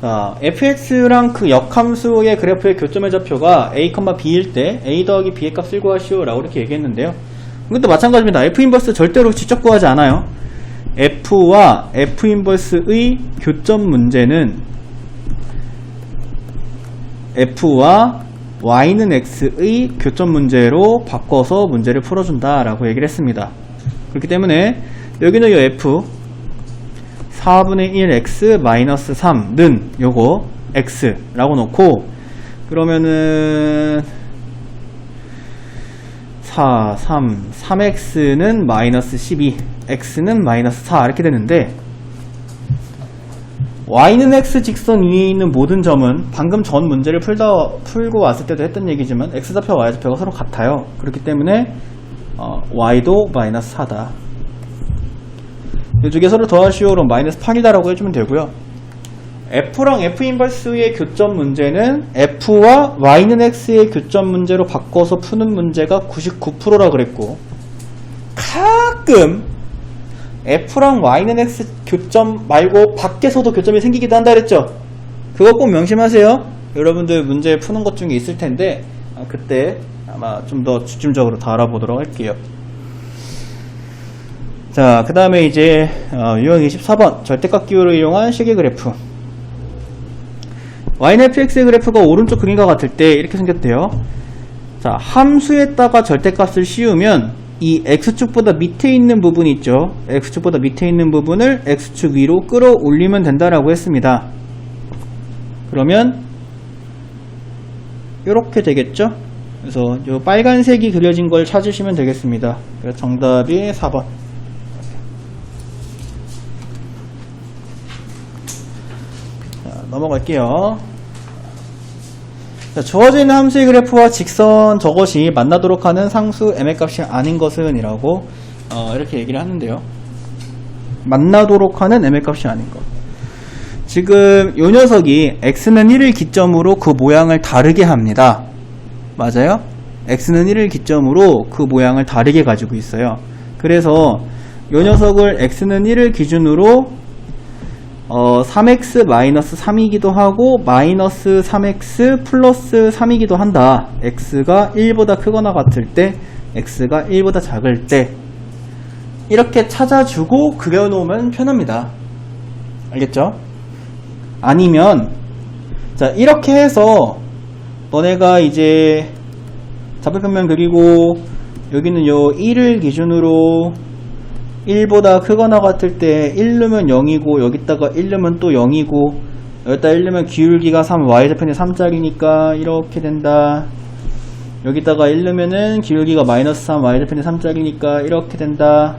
자, fx랑 그 역함수의 그래프의 교점의 좌표가 a, b일 때 a 더하기 b의 값을 구하시오 라고 이렇게 얘기했는데요. 이것도 마찬가지입니다. f 인버스 절대로 직접 구하지 않아요. f와 f 인버스의 교점 문제는 f와 y는 x의 교점 문제로 바꿔서 문제를 풀어준다 라고 얘기를 했습니다. 그렇기 때문에 여기는 이 f 4분의 1x 마이너스 3는 요거 x라고 놓고, 그러면은 3x는 마이너스 12, x는 마이너스 4 이렇게 되는데, y는 x 직선 위에 있는 모든 점은 방금 전 문제를 풀고 왔을 때도 했던 얘기지만 x좌표, y좌표가 서로 같아요. 그렇기 때문에 y도 마이너스 4다. 이 두 개 서로 더하시오. 그럼 마이너스 8이다 라고 해주면 되고요. f랑 f 인버스의 교점 문제는 f와 y는 x의 교점 문제로 바꿔서 푸는 문제가 99%라 그랬고, 가끔 f랑 y는 x 교점 말고 밖에서도 교점이 생기기도 한다 그랬죠. 그거 꼭 명심하세요. 여러분들 문제 푸는 것 중에 있을 텐데 그때 아마 좀 더 집중적으로 다 알아보도록 할게요. 자, 그 다음에 이제 유형 24번 절대값 기호를 이용한 식의 그래프. y는 fx의 그래프가 오른쪽 그림과 같을 때 이렇게 생겼대요. 자, 함수에다가 절대값을 씌우면 이 x축보다 밑에 있는 부분이 있죠. x축보다 밑에 있는 부분을 x축 위로 끌어올리면 된다라고 했습니다. 그러면 이렇게 되겠죠. 그래서 이 빨간색이 그려진 걸 찾으시면 되겠습니다. 그래서 정답이 4번. 넘어갈게요. 자, 주어져 있는 함수의 그래프와 직선 저것이 만나도록 하는 상수 m의 값이 아닌 것은 이라고 이렇게 얘기를 하는데요. 만나도록 하는 m의 값이 아닌 것. 지금 요 녀석이 x는 1을 기점으로 그 모양을 다르게 합니다. 맞아요? x는 1을 기점으로 그 모양을 다르게 가지고 있어요. 그래서 요 녀석을 x는 1을 기준으로 3x-3이기도 하고 마이너스 3x 플러스 3이기도 한다. x가 1보다 크거나 같을 때, x가 1보다 작을 때 이렇게 찾아주고 그려놓으면 편합니다. 알겠죠? 아니면 자, 이렇게 해서 너네가 이제 좌표평면 그리고 여기는 요 1을 기준으로 1보다 크거나 같을 때 1 넣으면 0이고 여기다가 1 넣으면 또 0이고 여기다 1 넣으면 기울기가 3, y좌편이 3짜리니까 이렇게 된다. 여기다가 1 넣으면은 기울기가 마이너스 3, y좌편이 3짜리니까 이렇게 된다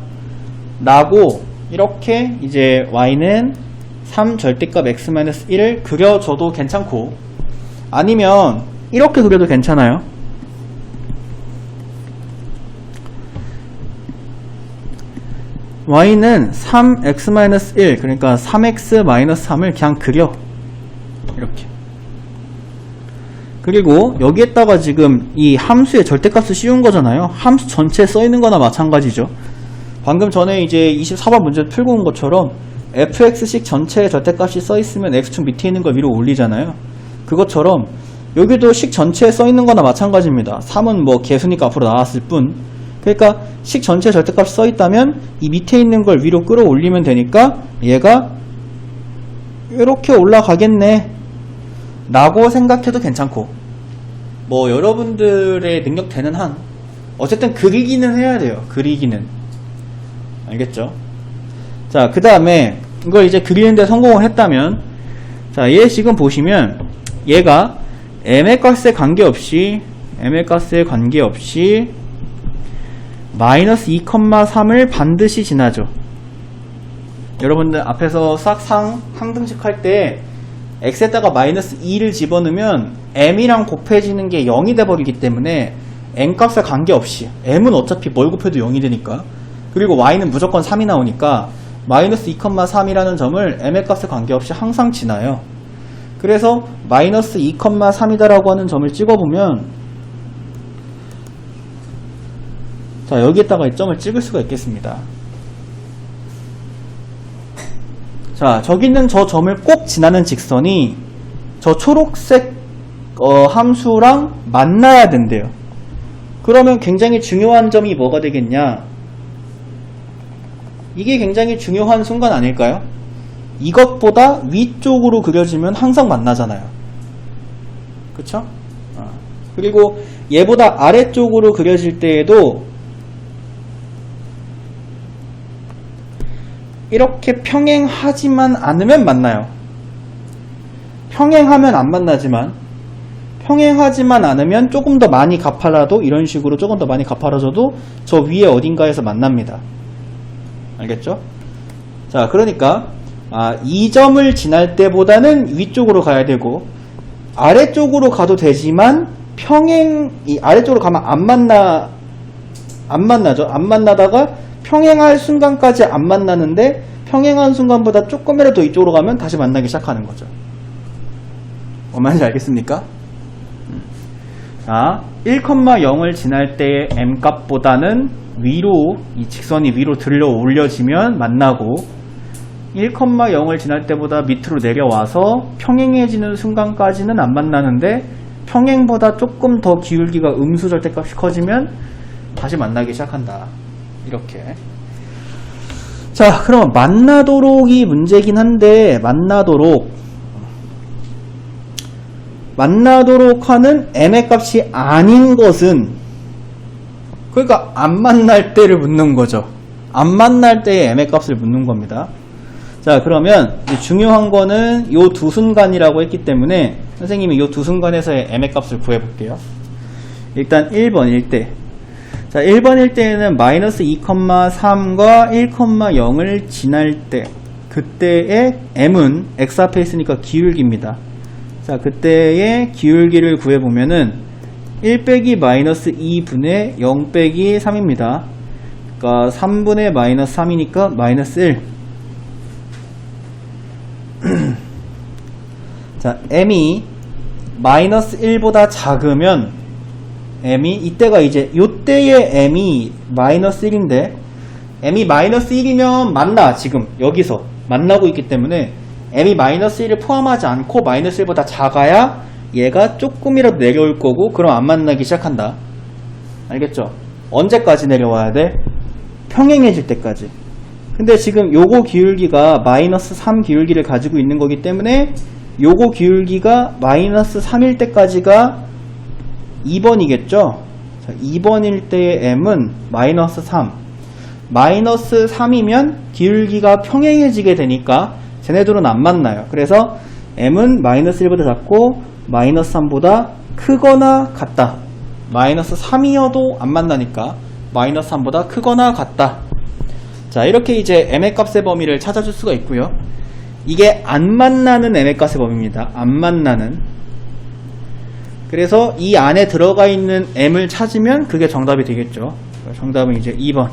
라고 이렇게 이제 y는 3 절대값 x-1을 그려줘도 괜찮고, 아니면 이렇게 그려도 괜찮아요. y는 3x-1 그러니까 3x-3을 그냥 그려 이렇게. 그리고 여기에다가 지금 이 함수의 절대값을 씌운 거잖아요. 함수 전체에 써있는 거나 마찬가지죠. 방금 전에 이제 24번 문제 풀고 온 것처럼 fx식 전체의 절대값이 써있으면 x축 밑에 있는 걸 위로 올리잖아요. 그것처럼 여기도 식 전체에 써있는 거나 마찬가지입니다. 3은 뭐 개수니까 앞으로 나왔을 뿐. 그러니까 식 전체에 절대값이 써있다면 이 밑에 있는 걸 위로 끌어올리면 되니까 얘가 이렇게 올라가겠네 라고 생각해도 괜찮고, 뭐 여러분들의 능력 되는 한 어쨌든 그리기는 해야 돼요. 그리기는. 알겠죠? 자, 그 다음에 이걸 이제 그리는데 성공을 했다면, 자, 얘 지금 보시면 얘가 m의 값에 관계없이 마이너스 2,3을 반드시 지나죠. 여러분들 앞에서 수학상 항등식 할 때 x에다가 마이너스 2를 집어넣으면 m이랑 곱해지는 게 0이 돼버리기 때문에 n값에 관계없이 m은 어차피 뭘 곱해도 0이 되니까, 그리고 y는 무조건 3이 나오니까 마이너스 2,3이라는 점을 m의 값에 관계없이 항상 지나요. 그래서 마이너스 2,3이다라고 하는 점을 찍어보면, 자, 여기에다가 이 점을 찍을 수가 있겠습니다. 자, 저기 있는 저 점을 꼭 지나는 직선이 저 초록색 함수랑 만나야 된대요. 그러면 굉장히 중요한 점이 뭐가 되겠냐? 이게 굉장히 중요한 순간 아닐까요? 이것보다 위쪽으로 그려지면 항상 만나잖아요. 그쵸? 그리고 얘보다 아래쪽으로 그려질 때에도 이렇게 평행하지만 않으면 만나요. 평행하면 안 만나지만, 평행하지만 않으면 조금 더 많이 가팔라도, 이런 식으로 조금 더 많이 가팔라져도 저 위에 어딘가에서 만납니다. 알겠죠? 자, 그러니까 이 점을 지날 때보다는 위쪽으로 가야 되고, 아래쪽으로 가도 되지만 이 아래쪽으로 가면 안 만나죠. 안 만나다가 평행할 순간까지 안 만나는데, 평행한 순간보다 조금이라도 이쪽으로 가면 다시 만나기 시작하는 거죠. 뭔 말인지 알겠습니까? 자, 1,0을 지날 때의 m값보다는 위로, 이 직선이 위로 들려 올려지면 만나고, 1,0을 지날 때보다 밑으로 내려와서 평행해지는 순간까지는 안 만나는데, 평행보다 조금 더 기울기가 음수 절대값이 커지면 다시 만나기 시작한다. 이렇게. 자, 그럼 만나도록이 문제긴 한데, 만나도록 하는 m의 값이 아닌 것은, 그러니까 안 만날 때를 묻는 거죠. 안 만날 때의 m의 값을 묻는 겁니다. 자, 그러면 중요한 거는 요 두 순간이라고 했기 때문에 선생님이 요 두 순간에서의 m의 값을 구해볼게요. 일단 1번일 때, 자, 1번일 때에는 마이너스 2,3과 1,0을 지날 때, 그때의 m은 x 앞에 있으니까 기울기입니다. 자, 그때의 기울기를 구해보면은 1 빼기 마이너스 2분의 0 빼기 3입니다. 그러니까 3분의 마이너스 3이니까 마이너스 1. 자, m이 마이너스 1보다 작으면 m이, 이때가 이제 요때의 m이 마이너스 1인데, m이 마이너스 1이면 만나, 지금 여기서 만나고 있기 때문에 m이 마이너스 1을 포함하지 않고 마이너스 1보다 작아야 얘가 조금이라도 내려올 거고, 그럼 안 만나기 시작한다. 알겠죠? 언제까지 내려와야 돼? 평행해질 때까지. 근데 지금 요거 기울기가 마이너스 3 기울기를 가지고 있는 거기 때문에 요거 기울기가 마이너스 3일 때까지가 2번이겠죠? 자, 2번일 때의 m은 마이너스 3. 마이너스 3이면 기울기가 평행해지게 되니까 쟤네들은 안 만나요. 그래서 m은 마이너스 1보다 작고 마이너스 3보다 크거나 같다. 마이너스 3이어도 안 만나니까 마이너스 3보다 크거나 같다. 자, 이렇게 이제 m의 값의 범위를 찾아줄 수가 있고요. 이게 안 만나는 m의 값의 범위입니다. 안 만나는. 그래서 이 안에 들어가 있는 m을 찾으면 그게 정답이 되겠죠. 정답은 이제 2번.